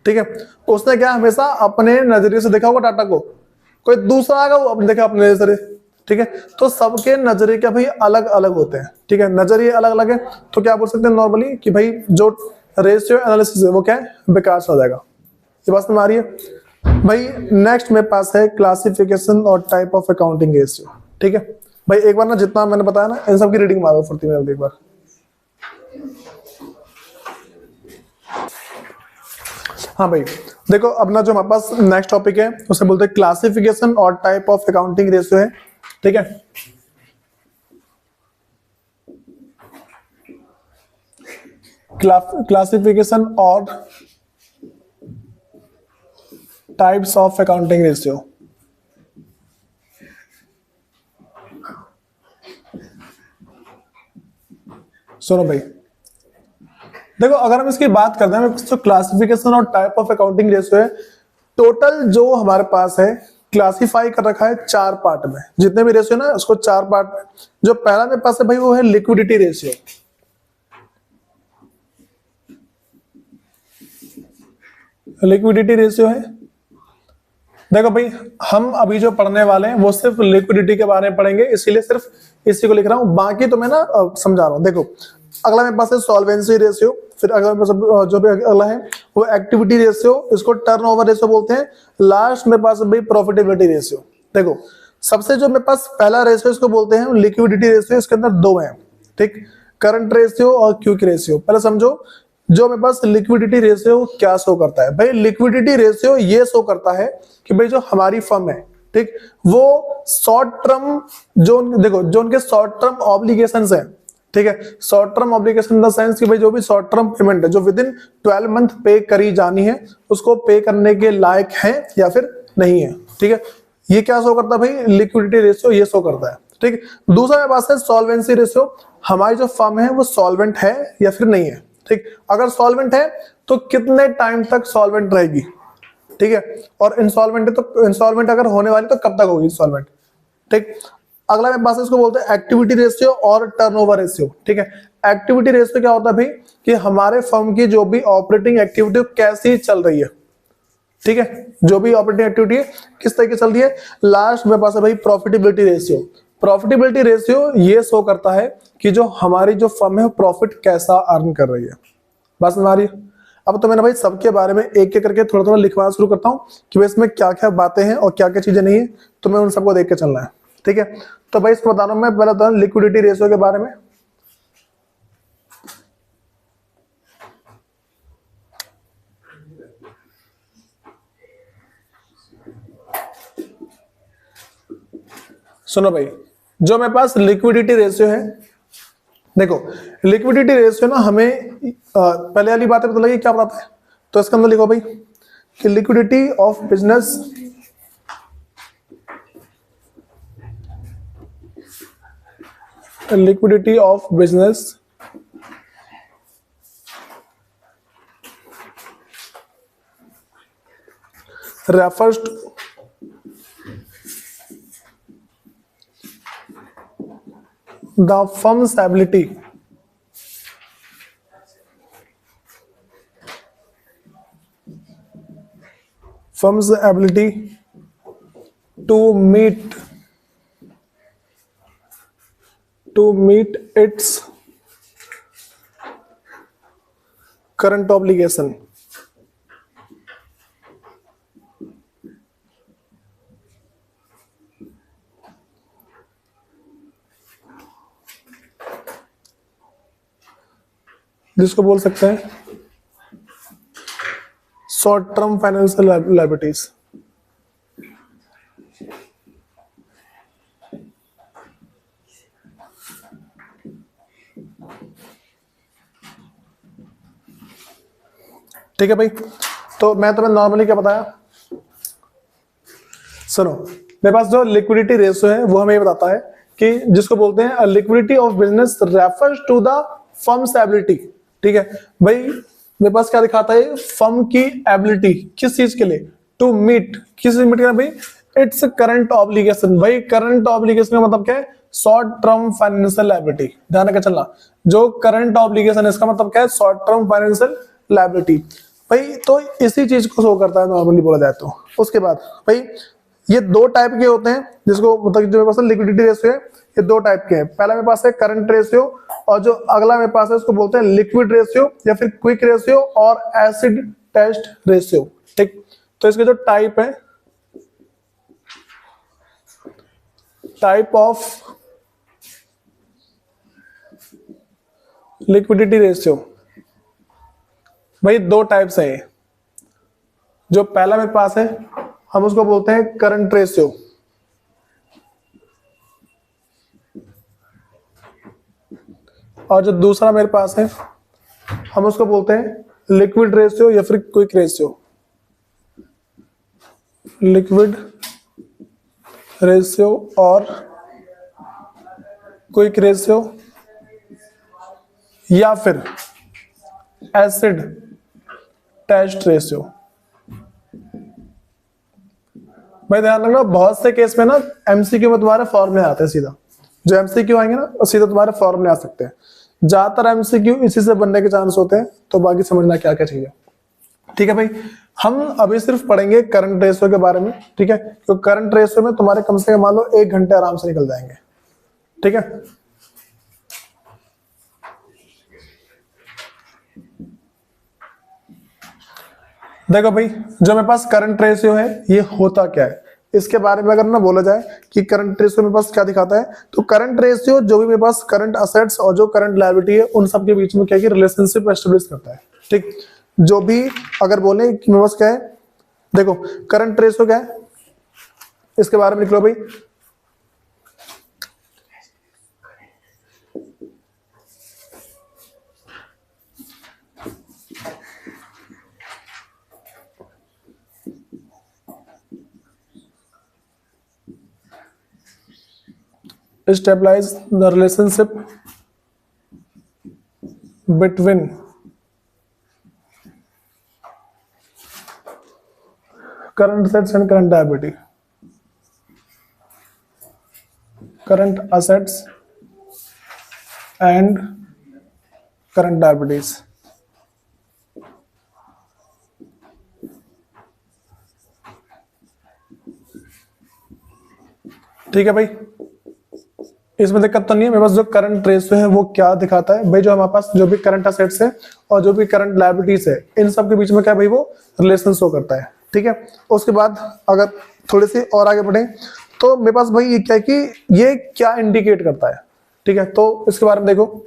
ठीक है। उसने क्या हमेशा अपने नजरिए से देखा होगा डाटा को, कोई दूसरा आएगा वो अपने देखा अपने नजरिए से, ठीक है। तो सबके नजरिए क्या भाई अलग अलग होते हैं, ठीक है, नजरिए अलग अलग है। तो क्या बोल सकते हैं नॉर्मली कि भाई जो रेशियो एनालिसिस है वो क्या है, बेकार हो जाएगा। ये बात समझ आ रही है भाई। नेक्स्ट मेरे पास है क्लासिफिकेशन और टाइप ऑफ अकाउंटिंग रेशियो, ठीक है। भाई एक बार ना जितना मैंने बताया ना इन सब की रीडिंग मारो फुर्ती में एक बार। हाँ भाई देखो, अपना जो हमारे पास नेक्स्ट टॉपिक है उसे बोलते हैं क्लासिफिकेशन और टाइप ऑफ अकाउंटिंग रेशियो है, ठीक है। क्लासिफिकेशन और टाइप्स ऑफ अकाउंटिंग रेशियो। सुनो भाई, देखो अगर हम इसकी बात करते हैं तो क्लासिफिकेशन और टाइप ऑफ अकाउंटिंग रेशियो है, टोटल जो हमारे पास है क्लासिफाई कर रखा है 4 पार्ट में, जितने भी रेशियो ना उसको 4 पार्ट में। जो पहला मेरे पास है भाई वो है लिक्विडिटी रेशियो। लिक्विडिटी रेशियो है, देखो भाई हम अभी जो पढ़ने वाले हैं वो सिर्फ लिक्विडिटी के बारे में पढ़ेंगे, इसीलिए सिर्फ इसी को लिख रहा हूं, बाकी तो मैं ना समझा रहा हूं। देखो अगला मेरे पास है सॉल्वेंसी रेशियो, फिर अगला जो भी अगला है वो एक्टिविटी रेशियो, इसको टर्नओवर रेशियो बोलते हैं। लास्ट मेरे पास है भाई प्रॉफिटेबिलिटी रेशियो। देखो सबसे जो मेरे पास पहला रेशियो इसको बोलते हैं लिक्विडिटी रेशियो, इसके अंदर 2 हैं, ठीक, करंट रेशियो और क्विक रेशियो। पहले समझो जो मेरे पास लिक्विडिटी रेशियो क्या शो करता है भाई, लिक्विडिटी रेशियो ये शो करता है कि भाई जो हमारी फर्म है, ठीक, वो शॉर्ट टर्म जो देखो जो उनके शॉर्ट टर्म ऑब्लिगेशंस हैं, ठीक है, short term obligation in the sense कि भाई जो भी शॉर्ट टर्म पेमेंट है जो विद इन 12 मंथ पे करी जानी है, उसको पे करने के लायक है या फिर नहीं है, ठीक है। ये क्या शो करता है भाई, लिक्विडिटी रेशियो ये शो करता है, ठीक। दूसरा मेरे पास है सॉल्वेंसी रेशियो, हमारी जो फर्म है वो सॉल्वेंट है या फिर नहीं है, ठीक। अगर सॉल्वेंट है तो कितने टाइम तक सॉल्वेंट रहेगी, ठीक है, और इंसॉल्वेंट है तो इंसॉल्वेंट अगर होने वाली तो कब तक होगी इंसॉल्वेंट, ठीक। अगला मेरे पास इसको बोलते हैं एक्टिविटी रेशियो और टर्नओवर रेशियो, ठीक है। एक्टिविटी रेशियो क्या होता है भाई कि हमारे फर्म की जो भी ऑपरेटिंग एक्टिविटी कैसी चल रही है, ठीक है, जो भी ऑपरेटिंग एक्टिविटी है किस तरह की चल रही है। लास्ट मेरे पास है भाई प्रॉफिटेबिलिटी रेशियो। प्रॉफिटेबिलिटी रेशियो ये शो करता है कि जो हमारी जो फर्म है प्रॉफिट कैसा अर्न कर रही है। बस हमारी अब तो मैंने भाई सबके बारे में एक एक करके थोड़ा थोड़ा लिखवाना शुरू करता हूँ कि भाई इसमें क्या क्या बातें हैं और क्या क्या चीजें नहीं है, तो मैं उन सबको देख के चलना है, ठीक है। तो भाई इसको बता रहा हूं मैं, पहले बता लिक्विडिटी रेशियो के बारे में। सुनो भाई, जो मेरे पास लिक्विडिटी रेशियो है, देखो लिक्विडिटी रेशियो ना हमें पहले वाली बातें पता लगी क्या बताता है, तो इसके अंदर लिखो भाई कि liquidity of business liquidity of business refers to the firm's ability firm's ability to meet its current obligation. जिसको बोल सकते हैं शॉर्ट टर्म फाइनेंशियल लायबिलिटीज। ठीक है भाई, तो मैं तुम्हें नॉर्मली क्या बताया, सुनो, मेरे पास जो लिक्विडिटी रेशियो है वो हमें ये बताता है कि जिसको बोलते हैं liquidity of business refers to the firm's ability. ठीक है भाई, मेरे पास क्या दिखाता है, फर्म की एबिलिटी किस चीज के लिए, टू मीट, किस मीट करना भाई, इट्स करंट ऑब्लिगेशन। भाई करंट ऑब्लिगेशन का मतलब क्या है, शॉर्ट टर्म फाइनेंशियल लायबिलिटी। ध्यान रखकर चलना, जो करंट ऑब्लिगेशन है इसका मतलब क्या है, शॉर्ट टर्म फाइनेंशियल लायबिलिटी। भाई तो इसी चीज को शो करता है नॉर्मली बोला जाए तो। उसके बाद भाई ये दो टाइप के होते हैं, जिसको मतलब जो मेरे पास लिक्विडिटी रेशियो है ये दो टाइप के हैं। पहला मेरे पास है करंट रेशियो, और जो अगला मेरे पास है उसको बोलते हैं लिक्विड रेशियो या फिर क्विक रेशियो और एसिड टेस्ट रेशियो। ठीक, तो इसके जो टाइप है, टाइप ऑफ लिक्विडिटी रेशियो, भाई दो टाइप्स है। जो पहला मेरे पास है हम उसको बोलते हैं करंट रेशियो, और जो दूसरा मेरे पास है हम उसको बोलते हैं लिक्विड रेशियो या फिर क्विक रेशियो। लिक्विड रेशियो और क्विक रेशियो या फिर एसिड टेस्ट रेशियो। भाई ध्यान रखना, बहुत से केस में ना एमसीक्यू में तुम्हारे फॉर्मूले आते हैं सीधा, जो एमसीक्यू आएंगे ना सीधा तुम्हारे फॉर्मूले आ सकते हैं। ज्यादातर एमसीक्यू इसी से बनने के चांस होते हैं, तो बाकी समझना क्या क्या चाहिए। ठीक है भाई, हम अभी सिर्फ पढ़ेंगे करंट रेशियो के बारे में। ठीक है, तो करंट रेशियो में तुम्हारे कम से कम मान लो 1 घंटे आराम से निकल जाएंगे। ठीक है, देखो भाई जो मेरे पास करंट रेशियो है ये होता क्या है, इसके बारे में अगर ना बोला जाए कि करंट रेशियो मेरे पास क्या दिखाता है, तो करंट रेशियो जो भी मेरे पास करंट असेट्स और जो करंट लायबिलिटी है उन सब के बीच में क्या है, रिलेशनशिप एस्टेब्लिश करता है। ठीक, जो भी अगर बोले कि मेरे पास क्या है, देखो करंट रेशियो क्या है, इसके बारे में लिख लो भाई। Stabilize the relationship between current assets and current liability. Current assets and current liabilities. ठीक है भाई, इसमें दिक्कत तो नहीं है। मेरे पास जो करंट रेशियो है वो क्या दिखाता है भाई, जो हमारे पास जो भी करंट असेट्स है और जो भी करंट लायबिलिटीज है इन सब के बीच में क्या भाई वो रिलेशन शो करता है। ठीक है, उसके बाद अगर थोड़े से और आगे बढ़े तो मेरे पास भाई ये क्या है कि ये क्या इंडिकेट करता है। ठीक है, तो इसके बारे में देखो,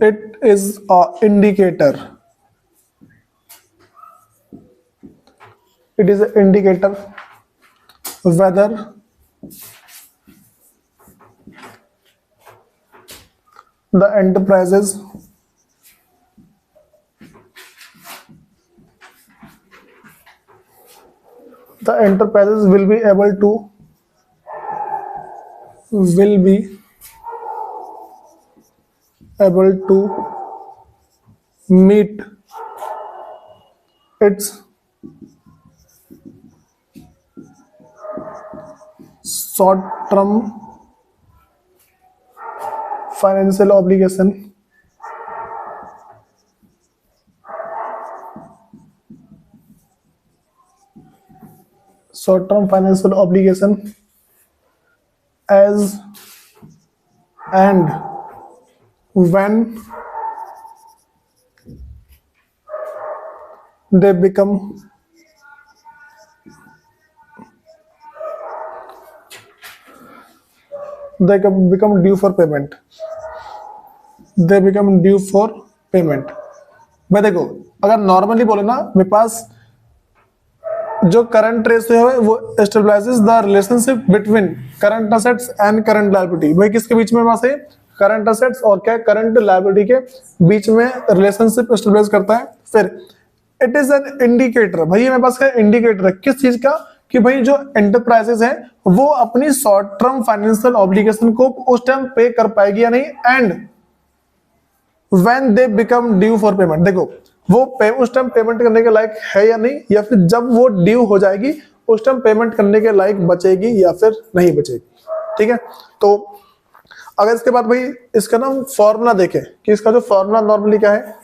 it is a indicator, it is an indicator whether the enterprises will be able to meet its short term financial obligation short term financial obligation as and when they become due for payment, they become due for payment। भाई देखो, अगर normally बोले ना, मेरे पास जो current ratio है वो stabilises the relationship between current assets and current liability. भाई किसके बीच में, वहां से करंट असेट्स और क्या करंट लायबिलिटी के बीच में रिलेशनशिप स्टेबलाइज करता है। फिर इट इज एन इंडिकेटर, भाई मेरे पास क्या इंडिकेटर है किस चीज का, कि भाई जो एंटरप्राइजेस है वो अपनी शॉर्ट टर्म फाइनेंशियल ऑब्लिगेशन को उस टाइम पे कर पाएगी या नहीं, and when they become due for payment. देखो वो उस टाइम पेमेंट करने के लायक है या नहीं, या फिर जब वो ड्यू हो जाएगी उस टाइम पेमेंट करने के लायक बचेगी या फिर नहीं बचेगी। ठीक है, तो अगर इसके बाद भाई इसका ना फॉर्मूला देखें कि इसका जो फॉर्मूला नॉर्मली क्या है,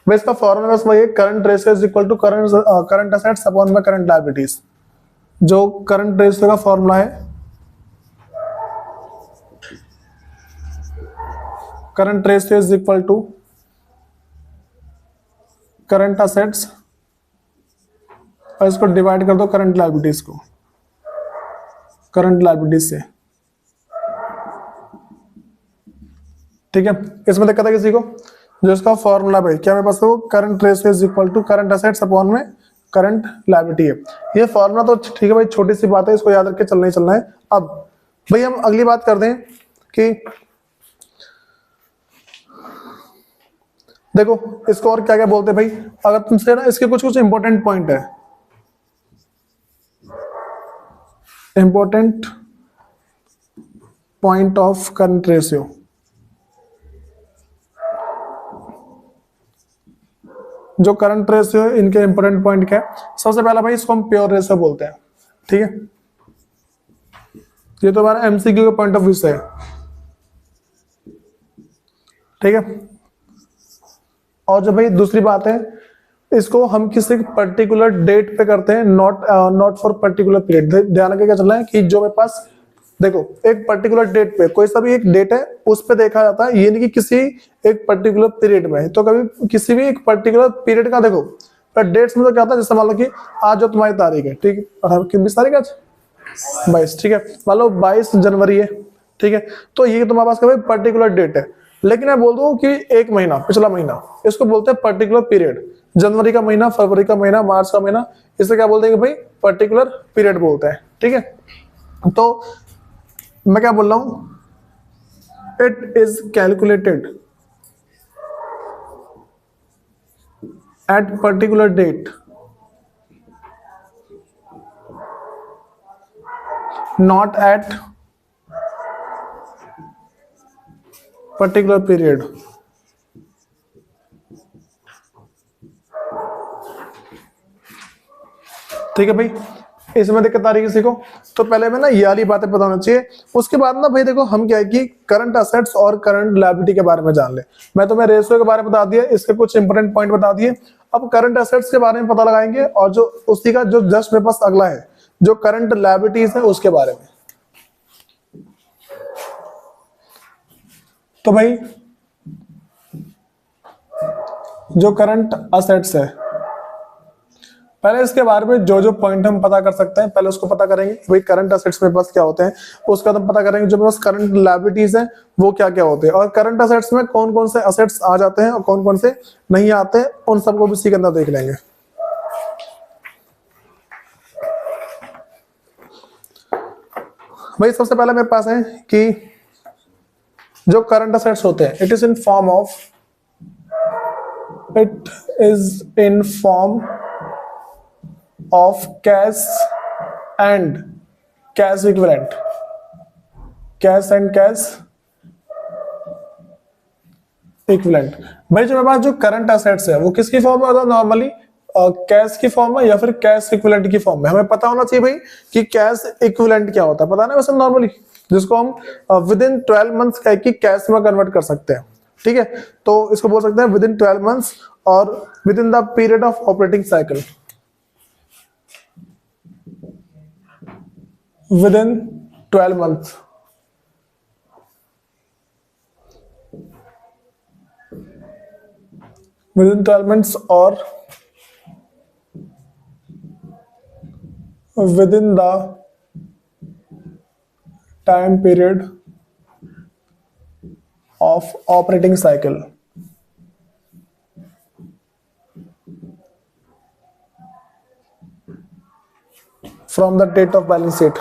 इसका फॉर्मूला बस वही है, current ratio is equal to current assets upon में करंट लायबिलिटीज। जो करंट रेशियो का फॉर्मूला है, current ratio is equal to current assets और इसको डिवाइड कर दो करंट लायबिलिटीज को, करंट लायबिलिटीज से। ठीक है, इसमें दिक्कत है किसी को? जो इसका फॉर्मूला भाई क्या मेरे पास, वो current ratio is equal to current assets upon में करंट लायबिलिटी है। ये फॉर्मूला तो ठीक है भाई, छोटी सी बात है, इसको याद रख के चलना ही चलना है। अब भाई हम अगली बात कर दें कि देखो इसको और क्या क्या बोलते हैं भाई, अगर तुमसे ना इसके कुछ कुछ इंपॉर्टेंट पॉइंट है, important point of current ratio. जो करंट रेशियो है इनके इंपॉर्टेंट पॉइंट क्या है? सबसे पहला भाई इसको हम प्योर रेशियो बोलते हैं। ठीक है, ये तो हमारा एमसीक्यू के पॉइंट ऑफ व्यू से है। ठीक है, और जो भाई दूसरी बात है, इसको हम किसी पर्टिकुलर डेट पे करते हैं, नॉट फॉर पर्टिकुलर पीरियड। ध्यान रखिए क्या चल रहा है कि जो मेरे पास देखो एक पर्टिकुलर डेट पे, कोई सा भी एक डेट है उस पे देखा जाता है, ये नहीं कि किसी एक पर्टिकुलर पीरियड में। तो कभी किसी भी एक पर्टिकुलर पीरियड का देखो, पर डेट्स में तो क्या होता है, जैसे मान लो कि आज जो तुम्हारी तारीख है, ठीक है 20 तारीख आज 22, ठीक है, मान लो 22 जनवरी है। ठीक है, तो ये तुम्हारे पास कभी पर्टिकुलर डेट है, लेकिन मैं बोल दूं कि एक महीना, पिछला महीना, इसको बोलते हैं पर्टिकुलर पीरियड। जनवरी का महीना, फरवरी का महीना, मार्च का महीना, इसे क्या बोलते हैं भाई, पर्टिकुलर पीरियड बोलते हैं। ठीक है, तो मैं क्या बोल रहा हूं, it is calculated at particular date, not at particular period. ठीक है भाई, इसमें दिक्कत आ रही है किसी को? तो पहले में ना ये वाली बातें पता होना चाहिए। उसके बाद ना भाई देखो हम क्या है कि करंट असेट्स और करंट लायबिलिटी के बारे में जान ले। मैं तुम्हें रेशियो के बारे में बता दिया, इसके कुछ इंपोर्टेंट पॉइंट बता दिए। अब करंट असेट्स के बारे में पता लगाएंगे, और जो उसी का जो जस्ट मेरे पास अगला है, जो करंट लायबिलिटीज है उसके बारे में। तो भाई जो करंट असेट्स है, पहले इसके बारे में जो जो पॉइंट हम पता कर सकते हैं पहले उसको पता करेंगे। भाई करंट असेट्स मेरे पास क्या होते हैं, उसका हम पता करेंगे। जो मेरे पास करंट लायबिलिटीज है वो क्या क्या होते हैं, और करंट असेट्स में कौन कौन से असेट्स आ जाते हैं और कौन कौन से नहीं आते, उन सबको भी इसी के अंदर देख लेंगे। भाई सबसे पहले मेरे पास है कि जो करंट असेट्स होते हैं, it is in form of cash and cash equivalent, cash and cash equivalent. भाई जो मेरे पास जो करंट असेट्स है वो किसकी फॉर्म में होता है नॉर्मली, कैश की फॉर्म में या फिर कैश इक्विवेलेंट की फॉर्म में। हमें पता होना चाहिए भाई कि कैश इक्विवेलेंट क्या होता है, पता है ना वैसे नॉर्मली, जिसको हम विद इन 12 मंथ्स की कैश में कन्वर्ट कर सकते हैं। ठीक है, तो इसको बोल सकते हैं विद इन 12 मंथ्स और within the period of operating cycle, with in 12 month, with in 12 months और within the time period of operating cycle, from the date of balance sheet,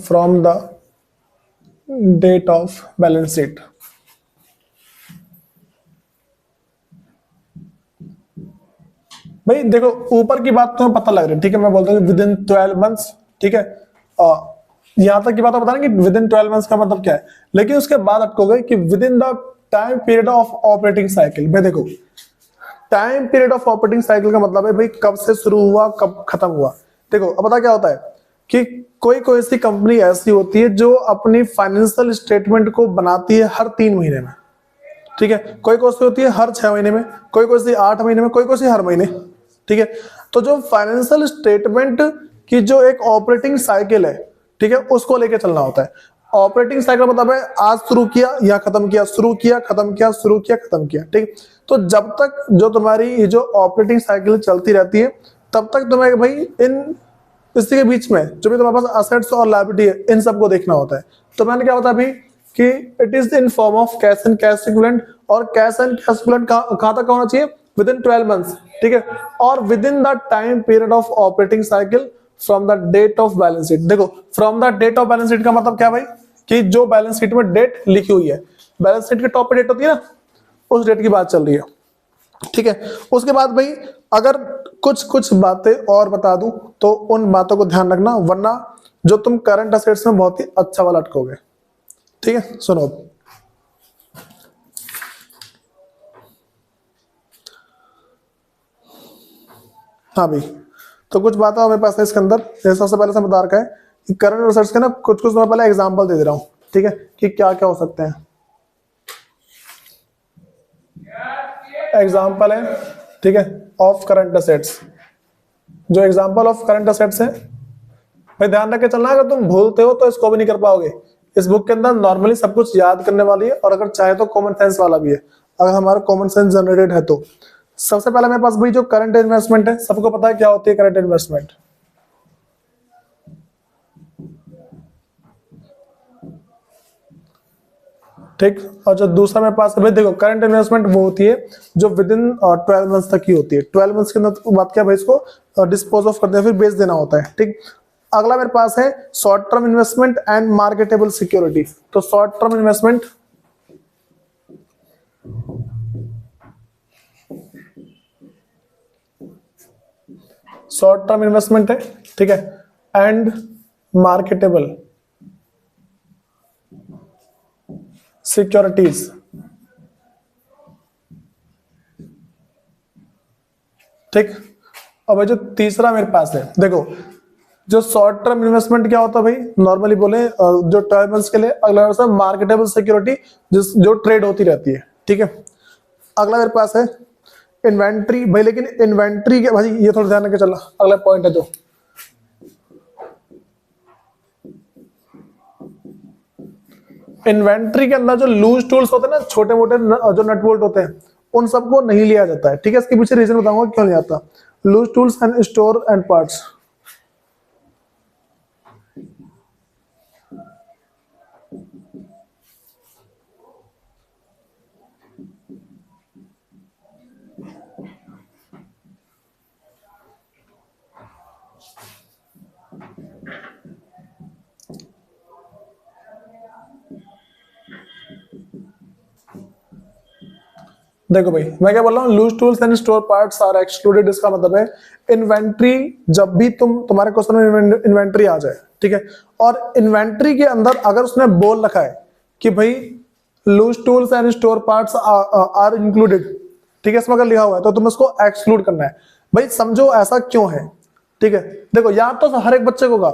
from the date of balance sheet। भाई देखो ऊपर की बात तुम्हें पता लग रही है, ठीक है, मैं बोलता हूँ विद इन 12 मंथ्स, ठीक है, यहां तक की बात बताना कि विद इन 12 मंथ्स का मतलब क्या है, लेकिन उसके बाद अटकोगे कि with in the time period of operating cycle. भाई देखो time period of operating cycle का मतलब है भाई कब से शुरू हुआ कब खत्म हुआ। देखो अब पता क्या होता है कि कोई कोई सी कंपनी ऐसी होती है जो अपनी फाइनेंशियल स्टेटमेंट को बनाती है हर 3 महीने में, ठीक है, कोई कोई सी होती है हर 6 महीने में, कोई कोई सी 8 महीने में, कोई कोई सी हर महीने, ठीक है। तो जो फाइनेंशियल स्टेटमेंट की जो एक ऑपरेटिंग साइकिल है, ठीक है, उसको लेके चलना होता है। ऑपरेटिंग साइकिल मतलब है आज शुरू किया या खत्म किया, शुरू किया खत्म किया, शुरू किया खत्म किया, ठीक। तो जब तक जो तुम्हारी ये जो ऑपरेटिंग साइकिल चलती रहती है तब तक तुम्हें भाई इन इसी के बीच में जो भी तुम्हारे पास असेट्स और लायबिलिटी है इन सबको देखना होता है। तो मैंने क्या बताया अभी कि it is in form of cash and cash equivalent, और कैश एंड कैश इक्विवेलेंट कहां तक होना चाहिए, विद इन 12 मंथ्स, ठीक है, और within the time period of operating cycle from the date of balance sheet. देखो from the date of balance sheet का मतलब क्या भाई कि जो बैलेंस शीट में डेट लिखी हुई है, बैलेंस शीट के टॉप पे डेट होती है ना, उस डेट की बात चल रही है, ठीक है। उसके बाद भाई अगर कुछ कुछ बातें और बता दूं तो उन बातों को ध्यान रखना, वरना जो तुम करंट असेट्स में बहुत ही अच्छा वाला अटकोगे, ठीक है। सुनो हाँ भाई, तो कुछ बातें हमें पास है इसके अंदर। जैसे सबसे पहले से बता रखा है कि करंट असेट्स के ना कुछ कुछ मैं पहले एग्जांपल दे दे रहा हूं, ठीक है, कि क्या क्या हो सकते हैं। एग्जांपल है, ठीक है, ऑफ करंट असेट्स। जो एग्जांपल ऑफ करंट असेट्स है भाई ध्यान रख के चलना, अगर तुम भूलते हो तो इसको भी नहीं कर पाओगे। इस बुक के अंदर नॉर्मली सब कुछ याद करने वाली है, और अगर चाहे तो कॉमन सेंस वाला भी है, अगर हमारा कॉमन सेंस जनरेटेड है तो। सबसे पहले मेरे पास भाई जो करंट इन्वेस्टमेंट है, सबको पता है क्या होती है करंट इन्वेस्टमेंट, ठीक। और जो दूसरा मेरे पास है भाई देखो करंट इन्वेस्टमेंट वो होती है जो विद इन 12 मंथ्स तक की होती है। 12 मंथ्स के अंदर बात क्या भाई इसको डिस्पोज ऑफ करते हैं, फिर बेच देना होता है, ठीक। अगला मेरे पास है short term investment and marketable security. तो short term investment, short term investment है, ठीक है, एंड मार्केटेबल सिक्योरिटीज, ठीक। अब जो तीसरा मेरे पास है देखो, जो शॉर्ट टर्म इन्वेस्टमेंट क्या होता है भाई, नॉर्मली बोले जो 12 मंथ्स के लिए। अगला है मार्केटेबल सिक्योरिटी जो ट्रेड होती रहती है, ठीक है। अगला मेरे पास है इन्वेंट्री भाई, लेकिन इन्वेंट्री के भाई ये थोड़ा ध्यान रख के चलना, अगला पॉइंट है जो इन्वेंट्री के अंदर जो लूज टूल्स होते हैं ना, छोटे मोटे जो नट बोल्ट होते हैं, उन सबको नहीं लिया जाता है, ठीक है। इसके पीछे रीजन बताऊंगा क्यों नहीं आता। Loose tools and store and parts, देखो भाई मैं क्या बोल रहा हूँ, loose tools and store parts are excluded. इसका मतलब है इन्वेंट्री, जब भी तुम्हारे क्वेश्चन में इन्वेंट्री आ जाए, ठीक है, और इन्वेंट्री के अंदर अगर उसने बोल रखा है कि भाई loose tools and store parts are included, ठीक है, इसमें अगर लिखा हुआ है तो तुम्हें उसको एक्सक्लूड करना है। भाई समझो ऐसा क्यों है, ठीक है, देखो याद तो हर एक बच्चे को होगा,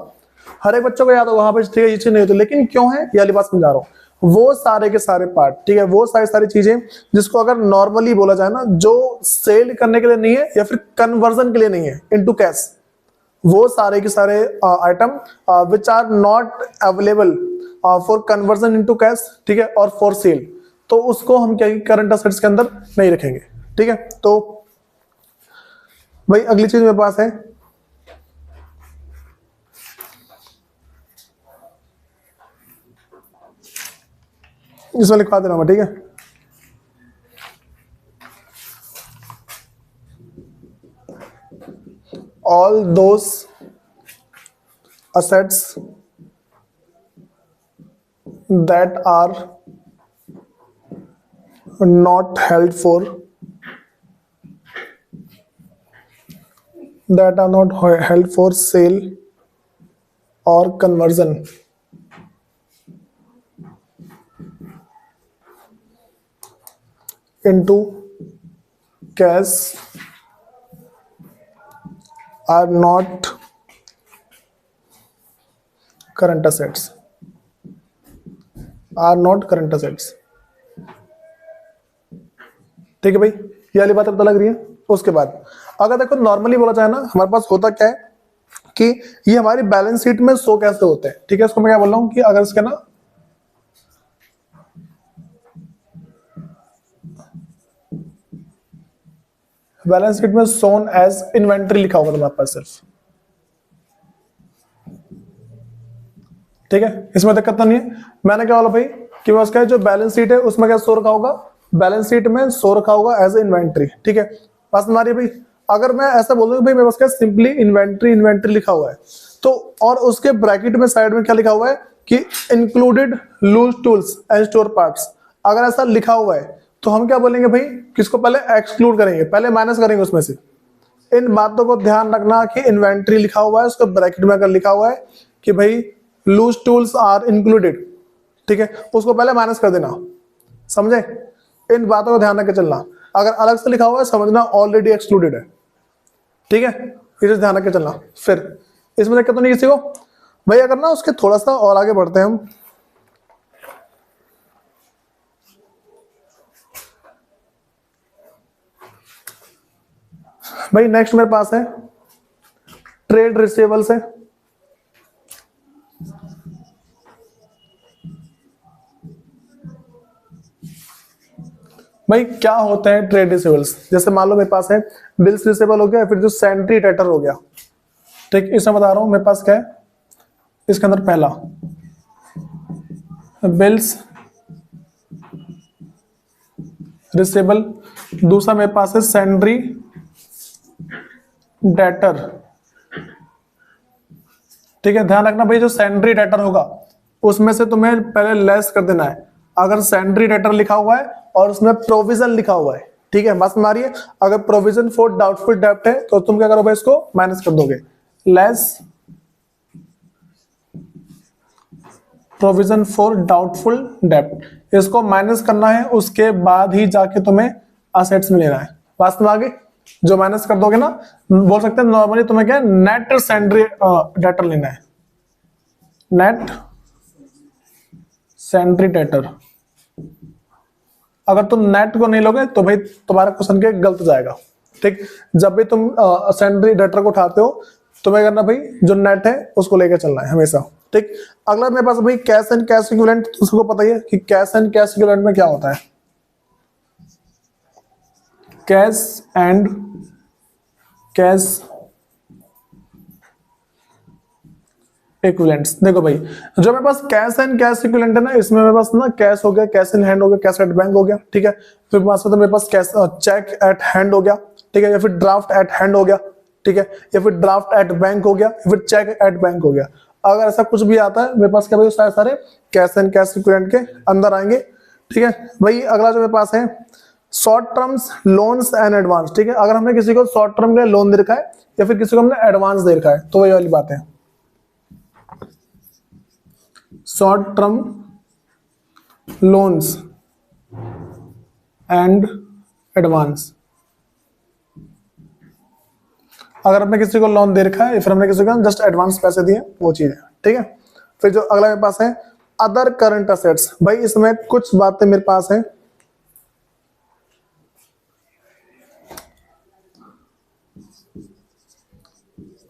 हर एक बच्चे को याद होगा, हाँ भाई ठीक है ये चीज नहीं होती, लेकिन क्यों है ये वाली बात समझा रहा हूँ। वो सारे के सारे पार्ट, ठीक है, वो सारी सारी चीजें जिसको अगर नॉर्मली बोला जाए ना, जो सेल करने के लिए नहीं है या फिर कन्वर्जन के लिए नहीं है इनटू कैश, वो सारे के सारे item which are not available for conversion into cash, ठीक है, और फॉर सेल, तो उसको हम क्या करंट असेट्स के अंदर नहीं रखेंगे। ठीक है, तो भाई अगली चीज मेरे पास है, इसमें लिखवा देना मैं, ठीक है। All those assets that are not held for sale or conversion into cash are not current assets, ठीक है भाई, ये वाली बात अब तो लग रही है। उसके बाद अगर देखो नॉर्मली बोला जाए ना, हमारे पास होता क्या है कि ये हमारी बैलेंस शीट में शो कैसे होते हैं, ठीक है, इसको मैं क्या बोल रहा हूं कि अगर इसके ना बैलेंस शीट में शोन एज इन्वेंट्री लिखा होगा तुम्हारे पास सिर्फ, ठीक है, इसमें दिक्कत तो नहीं है। मैंने क्या बोला भाई कि उसका जो बैलेंस शीट है उसमें क्या शो रखा होगा, बैलेंस शीट में शो रखा होगा एज इन्वेंट्री, ठीक है, बस हमारी भाई अगर मैं ऐसा बोल दूं भाई मेरे पास सिंपली इन्वेंट्री लिखा हुआ है, तो और उसके ब्रैकेट में साइड में क्या लिखा हुआ है कि included loose tools and store parts, अगर ऐसा लिखा हुआ है तो हम क्या बोलेंगे भाई, किसको पहले एक्सक्लूड करेंगे, पहले माइनस करेंगे उसमें से। इन बातों को ध्यान रखना कि इन्वेंट्री लिखा हुआ है, उसके ब्रैकेट में अगर लिखा हुआ है कि भाई लूज टूल्स आर इंक्लूडेड, ठीक है, उसको पहले माइनस कर देना, समझे, इन बातों को ध्यान रख के चलना। अगर अलग से लिखा हुआ है समझना ऑलरेडी एक्सक्लूडेड है, ठीक है, ये ध्यान रख के चलना। फिर इसमें दिक्कत तो नहीं किसी को भाई। अगर ना उसके थोड़ा सा और आगे बढ़ते हैं हम, भाई नेक्स्ट मेरे पास है ट्रेड रिसीवेबल्स है। भाई क्या होते हैं ट्रेड रिसीवेबल्स, जैसे मान लो मेरे पास है बिल्स रिसीवेबल हो गया, फिर जो सैनिटरी डेटर हो गया, ठीक, इसमें बता रहा हूं मेरे पास क्या है, इसके अंदर पहला बिल्स रिसीवेबल, दूसरा मेरे पास है सैनिटरी डेटर, ठीक है, ध्यान रखना भाई जो सैनिटरी डेटर होगा उसमें से तुम्हें पहले लेस कर देना है। अगर सैनिटरी डेटर लिखा हुआ है और उसमें प्रोविजन लिखा हुआ है, ठीक है, बस मारिए, अगर प्रोविजन फॉर डाउटफुल डेब्ट है तो तुम क्या करोगे, इसको माइनस कर दोगे, लेस प्रोविजन फॉर डाउटफुल डेब्ट, इसको माइनस करना है, उसके बाद ही जाके तुम्हें असेट्स में लेना है। वास्तव में आगे जो माइनस कर दोगे ना, बोल सकते हैं नॉर्मली तुम्हें क्या नेट सैनिटरी डेटर लेना है, नेट सैनिटरी डेटर। अगर तुम नेट को नहीं लोगे तो भाई तुम्हारा क्वेश्चन के गलत जाएगा, ठीक, जब भी तुम सैनिटरी डेटर को उठाते हो तुम्हें करना भाई जो नेट है उसको लेकर चलना है हमेशा, ठीक। अगला मेरे पास भाई कैश एंड कैश इक्विवेलेंट, तुमको पता ही है कि कैश एंड कैश इक्विवेलेंट में क्या होता है, कैश एंड कैश इक्विवेलेंट्स। देखो भाई जो मेरे पास कैश एंड कैश इक्विवेलेंट है ना, इसमें मेरे पास ना कैश हो गया, कैश इन हैंड हो गया, कैश एट बैंक हो गया, ठीक है, फिर मेरे पास कैश चेक एट हैंड हो गया, ठीक है, या फिर ड्राफ्ट एट हैंड हो गया, ठीक है, या फिर ड्राफ्ट एट बैंक हो गया, या फिर चेक एट बैंक हो गया। अगर ऐसा कुछ भी आता है मेरे पास क्या भाई सारे सारे कैश एंड कैश इक्विवेलेंट के अंदर आएंगे, ठीक है भाई। अगला जो मेरे पास है short terms loans and advance, ठीक है, अगर हमने किसी को शॉर्ट टर्म के लिए लोन दे रखा है या फिर किसी को हमने एडवांस दे रखा है तो वही वाली बात है, short term loans and advance. अगर हमने किसी को लोन दे रखा है, फिर हमने किसी को जस्ट एडवांस पैसे दिए, वो चीज है, ठीक है। फिर जो अगला मेरे पास है अदर करंट असेट्स, भाई इसमें कुछ बातें मेरे पास है।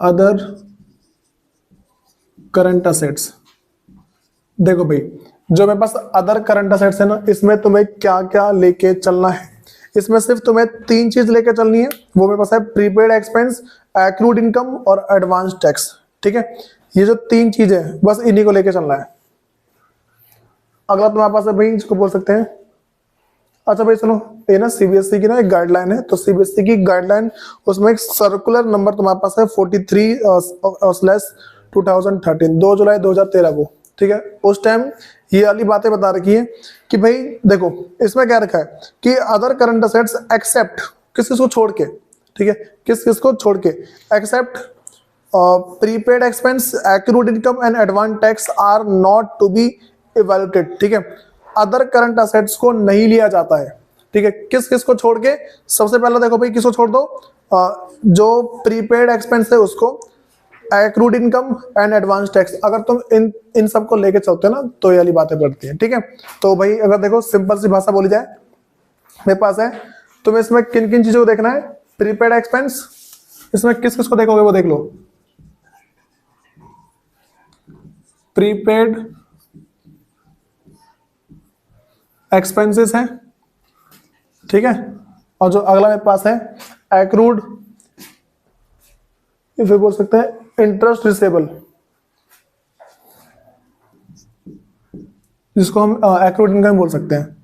अदर करंट असेट्स, देखो भाई जो मेरे पास अदर करंट असेट्स है ना, इसमें तुम्हें क्या क्या लेके चलना है, इसमें सिर्फ तुम्हें 3 चीज लेके चलनी है। वो मेरे पास है प्रीपेड एक्सपेंस, एक्रूड इनकम और एडवांस टैक्स, ठीक है। ये जो 3 चीजें हैं बस इन्हीं को लेके चलना है। अगला तुम्हारे पास है भाई, इसको बोल सकते हैं, अच्छा भाई सुनो, ये ना सीबीएसई की ना एक गाइडलाइन है, तो सीबीएसई की गाइडलाइन उसमें एक सर्कुलर नंबर तुम्हारे पास है 43/2013, 2 जुलाई 2013 को, ठीक है। उस टाइम ये वाली बातें बता रखी है कि भाई देखो इसमें क्या रखा है कि अदर करंट असेट्स एक्सेप्ट, किस किस को छोड़ के, ठीक है, किस किस को छोड़ के, except prepaid expense, accrued income and advance tax are not to be evaluated, ठीक है। अदर करंट असेट्स को नहीं लिया जाता है, ठीक है। किस किस को छोड़ के, सबसे पहले देखो भाई किसको छोड़ दो, जो प्रीपेड एक्सपेंस है उसको, accrued income and advance tax, अगर तुम इन सब को लेके चलते हो ना तो ये वाली बातें पड़ती हैं, ठीक है। तो भाई अगर देखो सिंपल सी भाषा बोली जाए, मेरे पास है, तुम्हें इसमें किन किन चीजों को देखना है, प्रीपेड एक्सपेंस, इसमें किस किस को देखोगे वो देख लो, प्रीपेड एक्सपेंसेस है, ठीक है। और जो अगला मेरे पास है एक्रूड, फिर बोल सकते हैं इंटरेस्ट रिसेबल, जिसको हम एक्रूड इनकम बोल सकते हैं।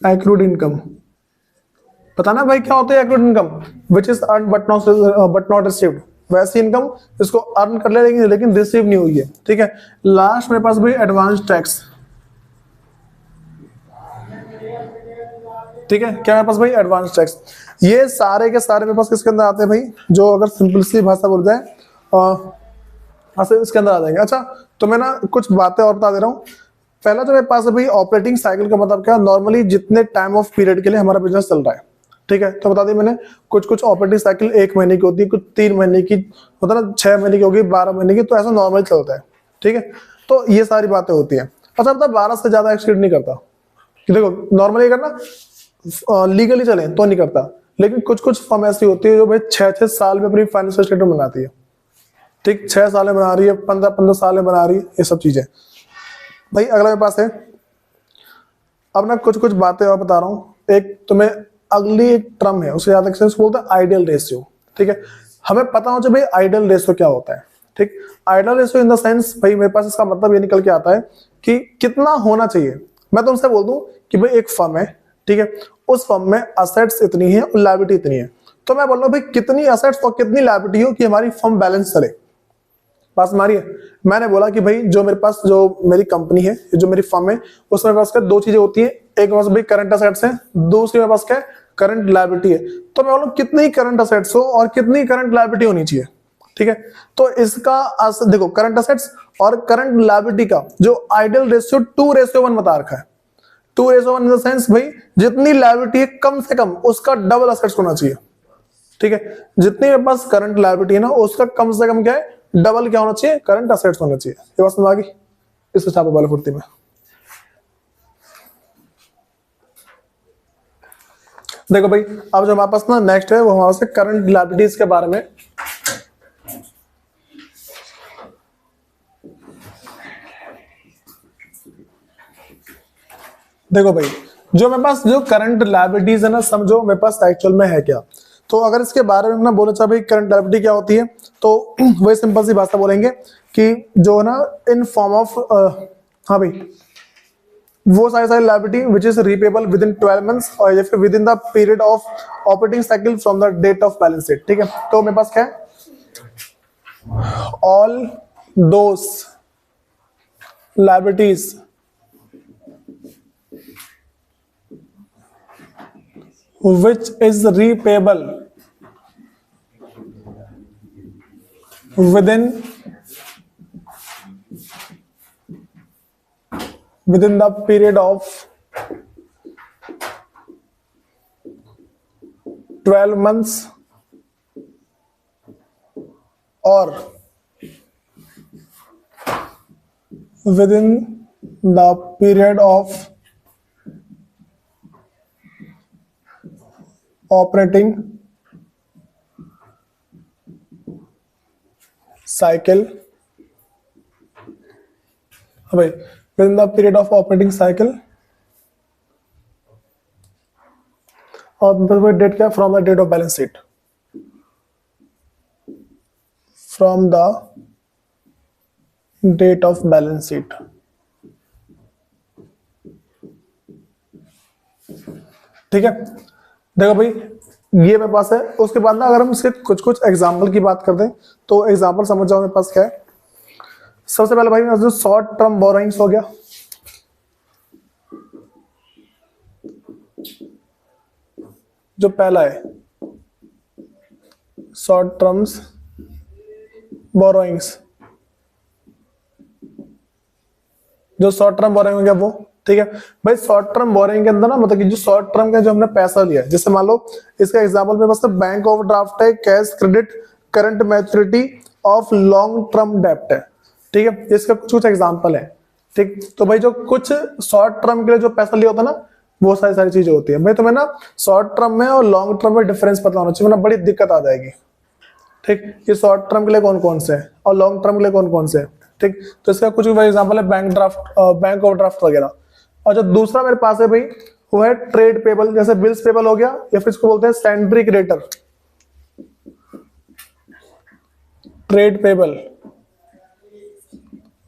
एक्रूड इनकम पता ना भाई क्या होता है accrued income, which is earn but not received, वैसी इनकम इसको अर्न कर ले लेकिन रिसीव नहीं हुई है, ठीक है। लास्ट मेरे पास भाई एडवांस टैक्स, ठीक है। क्या मेरे पास भाई एडवांस टैक्स, ये सारे के सारे मेरे पास किसके अंदर आते हैं भाई, जो अगर सिंपल सी भाषा बोल जाए इसके अंदर आ जाएंगे। अच्छा तो मैं ना कुछ बातें और बता दे रहा हूँ। पहला जो मेरे पास है भाई ऑपरेटिंग साइकिल का मतलब क्या, नॉर्मली जितने टाइम ऑफ पीरियड के लिए हमारा बिजनेस चल रहा है, ठीक है। तो बता दी मैंने, कुछ कुछ ऑपरेटिंग साइकिल 1 महीने की होती है, कुछ 3 महीने की होता है ना, 6 महीने की होगी, 12 महीने की, तो ऐसा नॉर्मल चलता है, ठीक है। तो ये सारी बातें होती है। अच्छा बता 12 से ज्यादा एक्सटेंड नहीं करता, कि देखो नॉर्मली करना लीगली चले तो नहीं करता, लेकिन कुछ कुछ फर्म ऐसी होती है जो भाई 6-6 साल में अपनी फाइनेंशियल स्टेटमेंट बनाती है, ठीक, 6 साल में बना रही है, 15-15 साल में बना रही है, ये सब चीजें। भाई अगला मेरे पास है, अब ना कुछ कुछ बातें और बता रहा हूँ। एक तुम्हें अगली एक टर्म है, उसे याद रखना, बोलते हैं आइडियल रेशियो, ठीक है। हमें पता हो जो भाई आइडियल रेशियो क्या होता है, ठीक। Ideal ratio in the sense भाई मेरे पास इसका मतलब ये निकल के आता है कि कितना होना चाहिए। मैं तुमसे बोल दूं कि भाई एक फर्म है, ठीक है, उस फर्म में असेट्स इतनी है और लायबिलिटी इतनी है, तो मैं बोल रहा हूँ भाई कितनी असेट्स और कितनी लायबिलिटी हो कि हमारी फर्म बैलेंस चले। पास मारी है, मैंने बोला कि भाई जो मेरे पास जो मेरी कंपनी है, जो मेरी फर्म है, उसमें पास क्या 2 चीजें होती है, एक मेरे पास भाई करंट असेट्स है, दूसरी मेरे पास क्या है, करंट लायबिलिटी है। तो मैं बोलूँ कितनी करंट असेट्स हो और कितनी करंट लायबिलिटी होनी चाहिए, ठीक है। तो इसका देखो करंट असेट्स और करंट लायबिलिटी का जो आइडियल रेशियो 2:1 बता रखा है। 2:1 इन द सेंस भाई जितनी लायबिलिटी है कम से कम उसका डबल असेट्स होना चाहिए, ठीक है। जितनी मेरे पास करंट लायबिलिटी है ना उसका कम से कम क्या है, डबल क्या होना चाहिए, करंट असेट्स होना चाहिए। ये बात समझ आ गई, इसको छापो पहले फुर्ती में। देखो भाई अब जो हमारे पास ना नेक्स्ट है वो हमारे पास करंट लायबिलिटीज के बारे में। देखो भाई जो मेरे पास जो करंट लायबिलिटीज है ना, समझो मेरे पास एक्चुअल में है क्या। तो अगर इसके बारे में ना बोले चाहे भाई करंट लायबिलिटी क्या होती है, तो वही सिंपल सी भाषा बोलेंगे कि जो है ना इन फॉर्म ऑफ, हाँ भाई वो सारी liability which is repayable within 12 months और या फिर within the period of operating cycle from the date of balance sheet, ठीक है। तो मेरे पास क्या है, all those liabilities which is repayable within within the period of 12 months और within the period of operating cycle, within the period of operating cycle, और date क्या, from the date of balance sheet, from the date of balance sheet. ठीक है, देखो भाई ये मेरे पास है। उसके बाद ना अगर हम इसके कुछ कुछ एग्जाम्पल की बात करते हैं तो एग्जाम्पल समझ जाओ मेरे पास क्या है। सबसे पहले भाई जो शॉर्ट टर्म बोरोइंग्स हो गया, जो पहला है शॉर्ट टर्म्स बोरोइंग्स, जो शॉर्ट टर्म बोरोइंग हो गया वो। ठीक है भाई, शॉर्ट टर्म बोरोइंग के अंदर ना मतलब कि जो शॉर्ट टर्म का जो हमने पैसा लिया, जैसे मान लो इसका एग्जांपल में बस बैंक ओवरड्राफ्ट है, cash credit, current maturity of long term डेब्ट है। ठीक है, इसका कुछ एग्जांपल है। ठीक, तो भाई जो कुछ शॉर्ट टर्म के लिए जो पैसा लिया होता है ना, वो सारी चीजें होती है भाई। तुम्हें ना शॉर्ट टर्म में और लॉन्ग टर्म में डिफरेंस पता होना चाहिए, वरना बड़ी दिक्कत आ जाएगी। ठीक, ये शॉर्ट टर्म के लिए कौन कौन से है और लॉन्ग टर्म के लिए कौन कौन से है। ठीक, तो इसका कुछ एग्जांपल है बैंक ड्राफ्ट, बैंक ओवरड्राफ्ट वगैरह। और जो दूसरा मेरे पास है भाई वो है ट्रेड पेबल, जैसे बिल्स पेबल हो गया, या फिर इसको बोलते हैं सैंड्री क्रेडिटर। ट्रेड पेबल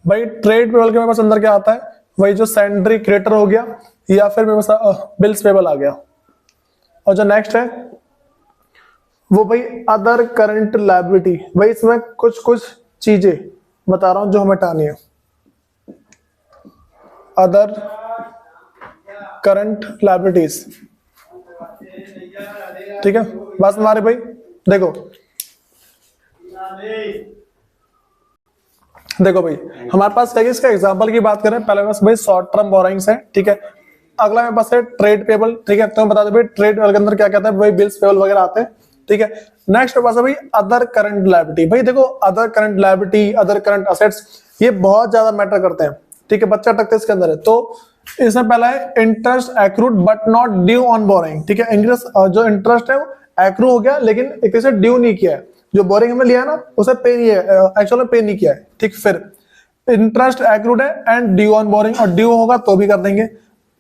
भाई, ट्रेड पेबल के मेरे पास अंदर क्या आता है, वही जो सैंड्री क्रेडिटर हो गया या फिर मेरे पास बिल्स पेबल आ गया। और जो नेक्स्ट है वो भाई अदर करंट लायबिलिटी। भाई इसमें कुछ कुछ चीजें बता रहा हूं जो हमें हटानी है। Other current liabilities. ठीक है, बस हमारे भाई देखो भाई हमारे पास है, इसका एग्जांपल की बात करें पहले बस भाई शॉर्ट टर्म बोरोइंग्स है। ठीक है, अगला मेरे पास है ट्रेड पेबल। ठीक है, तो बता दो भाई ट्रेड पेबल के अंदर क्या कहता है, भाई बिल्स पेबल वगैरह आते हैं। ठीक है, नेक्स्ट मेरे पास है भाई अदर करंट लायबिलिटी। भाई देखो other current liability, other current assets, ये बहुत ज्यादा मैटर करते हैं। ठीक है, बच्चा टकते इसके अंदर है। तो इसमें पहला है interest accrued but not due on boring. ठीक है, इंटरेस्ट जो इंटरेस्ट है वो एक्रू हो गया लेकिन एक तरह से ड्यू नहीं किया है, जो बोरिंग में लिया है ना उसे पे नहीं है, एक्चुअल में पे नहीं किया है। ठीक, फिर इंटरेस्ट एक्रूड है एंड ड्यू ऑन बोरिंग, और ड्यू होगा तो भी कर देंगे।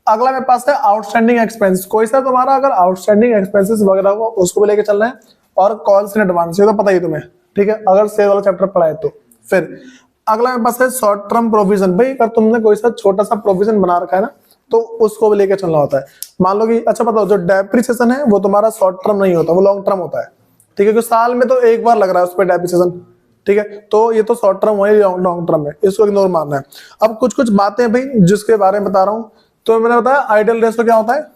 अगला मेरे पास है आउटस्टैंडिंग एक्सपेंस। कोई सा तुम्हारा अगर आउटस्टैंडिंग एक्सपेंसेस वगैरह हो उसको भी लेके चलना है, और कॉल्स इन एडवांस, ये तो पता ही तुम्हें। ठीक है, अगर सेल वाला चैप्टर पढ़ा है तो। फिर अगला मेरे पास है शॉर्ट टर्म प्रोविजन। भाई अगर तुमने कोई सा छोटा सा प्रोविजन बना रखा है ना तो उसको भी लेके चलना होता है। मान लो कि अच्छा बताओ जो डेप्रिसिएशन है वो तुम्हारा शॉर्ट टर्म नहीं होता, वो लॉन्ग टर्म होता है। ठीक है, क्योंकि साल में तो एक बार लग रहा है उस पर डेप्रिसिएशन। ठीक है, तो ये तो शॉर्ट टर्म वही लॉन्ग टर्म है, इसको इग्नोर मारना है। अब कुछ कुछ बातें भाई जिसके बारे में बता रहा हूं, तो मैंने बताया आइडियल रेशो क्या होता है।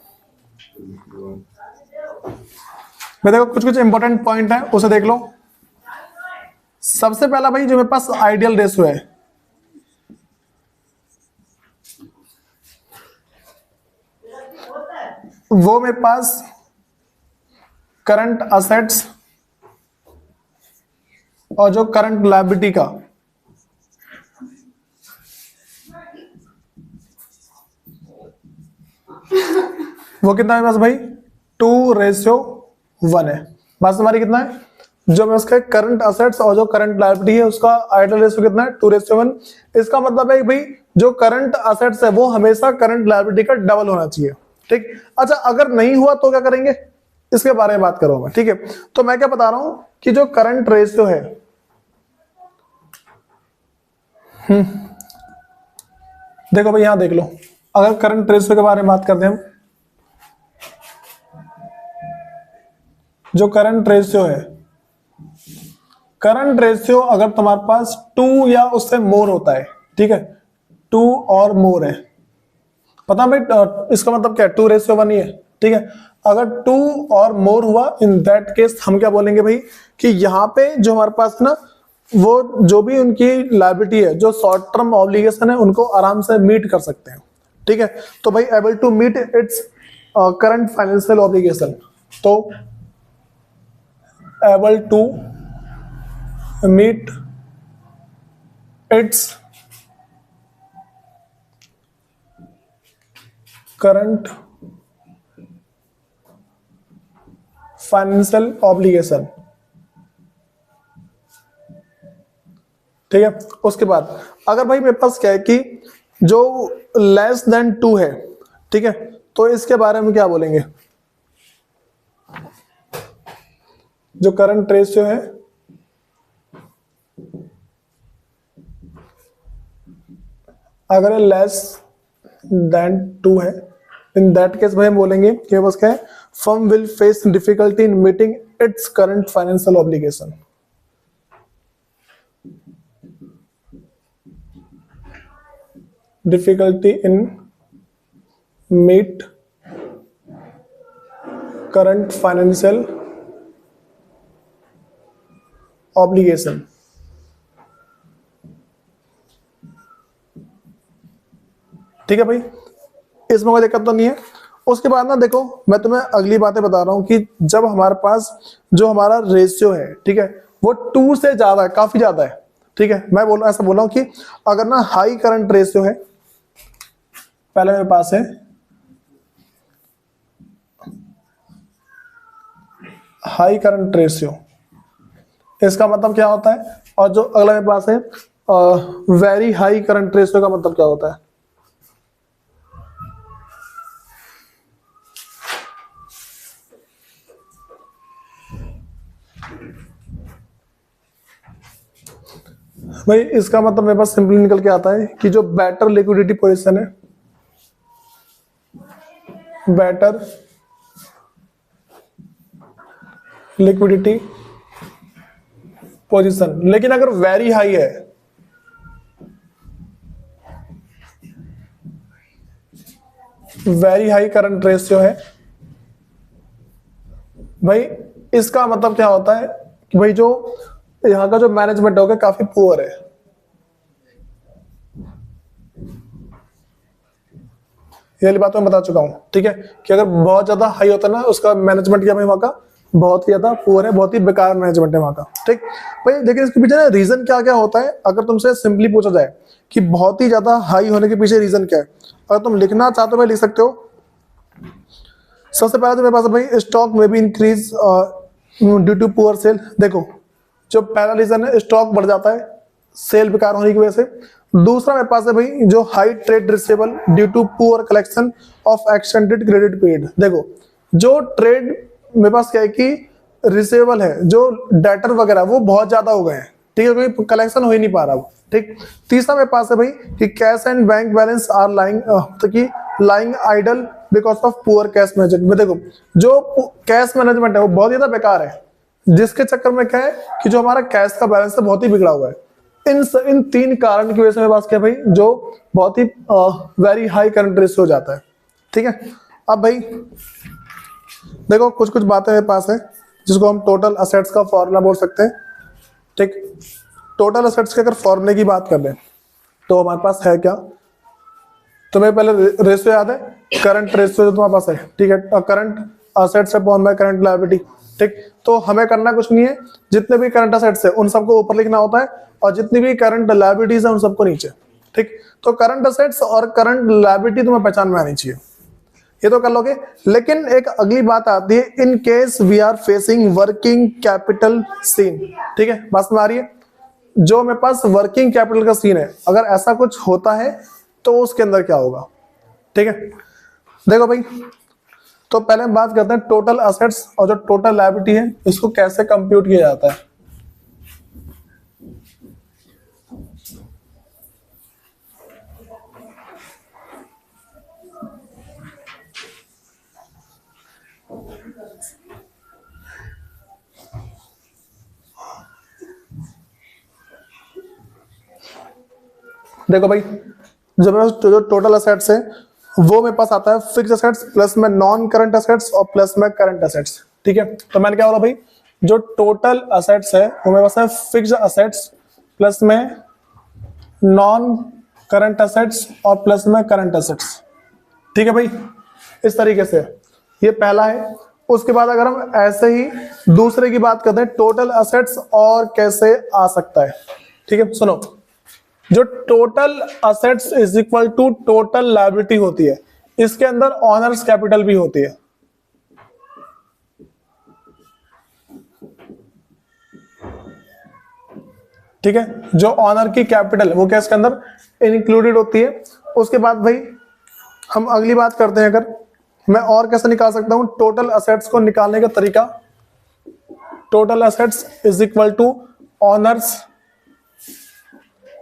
मैं देखो कुछ कुछ इंपॉर्टेंट पॉइंट है उसे देख लो। सबसे पहला भाई जो मेरे पास आइडियल रेशो है, वो मेरे पास करंट असेट्स और जो करंट लायबिलिटी का वो कितना है बस भाई 2:1 है। बस हमारी कितना है, जो मैं उसका करंट असेट्स और जो करंट लायबिलिटी है उसका आइडियल रेशियो कितना है 2:1। इसका मतलब है भाई जो करंट असेट्स है वो हमेशा करंट लायबिलिटी का डबल होना चाहिए। ठीक, अच्छा अगर नहीं हुआ तो क्या करेंगे, इसके बारे में बात करूंगा। ठीक है, तो मैं क्या बता रहा हूं कि जो करंट रेशियो है, देखो भाई यहां देख लो, अगर करंट रेशियो के बारे में बात करते हैं हम, जो करंट रेशियो है, करंट रेशियो अगर तुम्हारे पास 2 या उससे मोर होता है, ठीक है 2 और मोर है, पता भाई इसका मतलब क्या है 2:1 ही है। ठीक है, अगर 2 और मोर हुआ इन दैट केस हम क्या बोलेंगे भाई कि यहाँ पे जो हमारे पास ना वो जो भी उनकी लायबिलिटी है, जो शॉर्ट टर्म ऑब्लिगेशन है, उनको आराम से मीट कर सकते हैं। ठीक है। तो भाई able to meet its current financial obligation, तो able to meet its current financial obligation, ठीक है। उसके बाद अगर भाई मेरे पास क्या है कि जो लेस देन 2 है, ठीक है, तो इसके बारे में क्या बोलेंगे? जो करंट रेशियो है अगर लेस देन 2 है, इन दैट केस भाई हम बोलेंगे कि बस क्या है, firm will face difficulty in meeting its current financial obligation. Difficulty in meet current financial obligation, ठीक है भाई, इसमें कोई दिक्कत तो नहीं है। उसके बाद ना देखो, मैं तुम्हें अगली बातें बता रहा हूं कि जब हमारे पास जो हमारा रेशियो है, ठीक है, वो 2 से ज्यादा है, काफी ज्यादा है, ठीक है। मैं बोल ऐसा बोल रहा हूं कि अगर ना हाई करंट रेशियो है, पहले मेरे पास है हाई करंट रेशियो, इसका मतलब क्या होता है, और जो अगला मेरे पास है वेरी हाई करंट रेशियो का मतलब क्या होता है? भाई इसका मतलब मेरे पास सिंपली निकल के आता है कि जो बेटर लिक्विडिटी पोजीशन है, बेटर लिक्विडिटी पोजीशन, लेकिन अगर वेरी हाई है, वेरी हाई करंट रेशियो है, भाई इसका मतलब क्या होता है कि भाई जो यहां का जो मैनेजमेंट होगा काफी पुअर है। ये वाली बात मैं बता चुका हूं, ठीक है, कि अगर बहुत ज्यादा हाई होता है ना, उसका मैनेजमेंट क्या भाई वहां का बहुत ही ज्यादा पुअर है, बहुत ही बेकार मैनेजमेंट है वहां का, ठीक भाई। देखिए इसके पीछे ना रीजन क्या क्या होता है, अगर तुमसे सिंपली पूछा जाए कि बहुत ही ज्यादा हाई होने के पीछे रीजन क्या है, अगर तुम लिखना चाहते हो भाई लिख सकते हो। सबसे पहले तो मेरे पास भाई स्टॉक में भी increase due to poor sale. देखो जो पहला रीजन है, स्टॉक बढ़ जाता है सेल बेकार होने की वजह से। दूसरा मेरे पास है भाई जो high trade receivable due to poor collection of extended credit period. देखो जो ट्रेड मेरे पास क्या है कि रिसीवेबल है, जो डेटर वगैरह वो बहुत ज्यादा हो गए हैं, ठीक है, क्योंकि कलेक्शन हो ही नहीं पा रहा वो, ठीक। तीसरा मेरे पास है भाई कि cash and bank balance are lying तो कि lying idle because of poor cash management. देखो जो कैश मैनेजमेंट है वो बहुत ज्यादा बेकार है, जिसके चक्कर में क्या है कि जो हमारा कैश का बैलेंस है बहुत ही बिगड़ा हुआ है। इन 3 कारण की वजह से मेरे पास क्या भाई जो बहुत ही वेरी हाई करंट रेशियो हो जाता है, ठीक है। अब भाई देखो कुछ कुछ बातें मेरे पास है जिसको हम टोटल असेट्स का फॉर्मूला बोल सकते हैं, ठीक। टोटल असेट्स के अगर फॉर्मूले की बात कर ले तो हमारे पास है क्या, तुम्हें पहले रेशियो याद है, करंट रेशियो जो तुम्हारे पास है, ठीक है, current assets upon by current liability, ठीक। तो हमें करना कुछ नहीं है, जितने भी करंट असेट्स है उन सबको ऊपर लिखना होता है और जितनी भी करंट लायबिलिटीज है उन सबको नीचे, ठीक। तो करंट असेट्स और करंट लायबिलिटी तुम्हें पहचान में आनी चाहिए, ये तो कर लोगे। लेकिन एक अगली बात आती है, in case we are facing working capital scene, ठीक है, बात में आ रही है। जो मेरे पास वर्किंग कैपिटल का सीन है, अगर ऐसा कुछ होता है तो उसके अंदर क्या होगा, ठीक है। देखो भाई तो पहले हम बात करते हैं टोटल असेट्स और जो टोटल लायबिलिटी है इसको कैसे कंप्यूट किया जाता है। देखो भाई जो मेरे पास जो टोटल असेट्स है वो मेरे पास आता है फिक्स असेट्स प्लस में नॉन करंट असेट्स और प्लस में करंट असेट्स, ठीक है। तो मैंने क्या बोला भाई, जो टोटल असेट्स है वो मेरे पास है फिक्स असेट्स प्लस में नॉन करंट असेट्स और प्लस में करंट असेट्स, ठीक है भाई, इस तरीके से ये पहला है। उसके बाद अगर हम ऐसे ही दूसरे की बात करते हैं, टोटल असेट्स और कैसे आ सकता है। ठीक है, सुनो, जो total assets is equal to total liability होती है, इसके अंदर ऑनर्स कैपिटल भी होती है। ठीक है, जो ऑनर की कैपिटल है वो क्या इसके अंदर इंक्लूडेड होती है। उसके बाद भाई हम अगली बात करते हैं, अगर मैं और कैसे निकाल सकता हूं टोटल असेट्स को निकालने का तरीका। Total assets is equal to owner's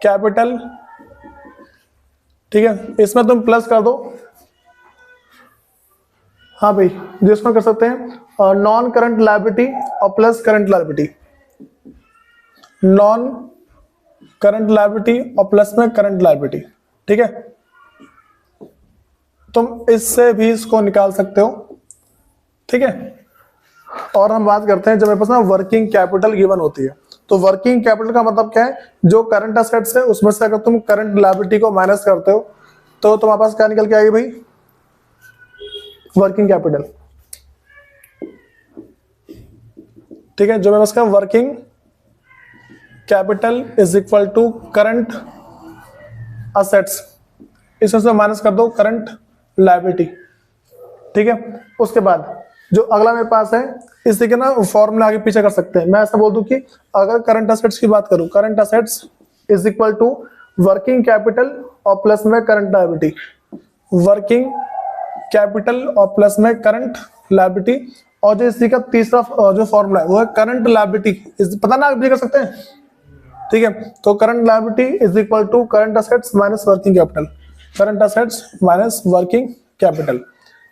capital. ठीक है, इसमें तुम प्लस कर दो। हाँ भाई, जिसमें कर सकते हैं नॉन करंट लायबिलिटी और plus current liability, non current liability और प्लस में करंट लायबिलिटी। ठीक है, तुम इससे भी इसको निकाल सकते हो। ठीक है, और हम बात करते हैं जब मेरे पास ना वर्किंग कैपिटल गिवन होती है, तो वर्किंग कैपिटल का मतलब क्या है, जो करंट असेट्स है उसमें से अगर तुम करंट लायबिलिटी को माइनस करते हो तो तुम्हारे पास क्या निकल के आएगी भाई, वर्किंग कैपिटल। ठीक है, जो मेरे पास का working capital is equal to current assets, इसमें से माइनस कर दो करंट लायबिलिटी। ठीक है, उसके बाद जो अगला मेरे पास है, इसी के ना फॉर्मूला आगे पीछे कर सकते हैं। मैं ऐसा बोल दूं कि अगर करंट असेट्स की बात करूं, current assets is equal to working capital और प्लस में करंट लायबिलिटी, वर्किंग कैपिटल और प्लस में करंट लायबिलिटी। और जो इसी का तीसरा जो फॉर्मूला है वो है करंट लायबिलिटी, पता ना आगे कर सकते हैं। ठीक है, तो current liability is equal to current assets minus working capital, current assets minus working capital.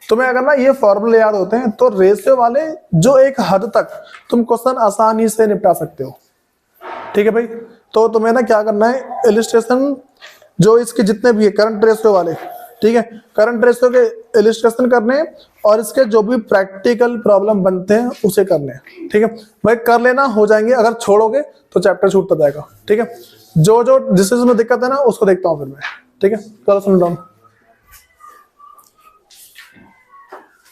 तुम्हें अगर ना ये फॉर्मूले याद होते हैं तो रेशियो वाले जो एक हद तक तुम क्वेश्चन आसानी से निपटा सकते हो। ठीक है भाई, तो तुम्हें ना क्या करना है, इलिस्ट्रेशन जो इसके जितने भी है करंट रेशियो वाले, ठीक है, करंट रेशियो के इलिस्ट्रेशन करने और इसके जो भी प्रैक्टिकल प्रॉब्लम बनते हैं उसे करने। ठीक है भाई, कर लेना, हो जाएंगे। अगर छोड़ोगे तो चैप्टर छूटता जाएगा। ठीक है, जो जो जिस में दिक्कत है ना उसको देखता हूँ फिर मैं। ठीक है, चलो सुन लो।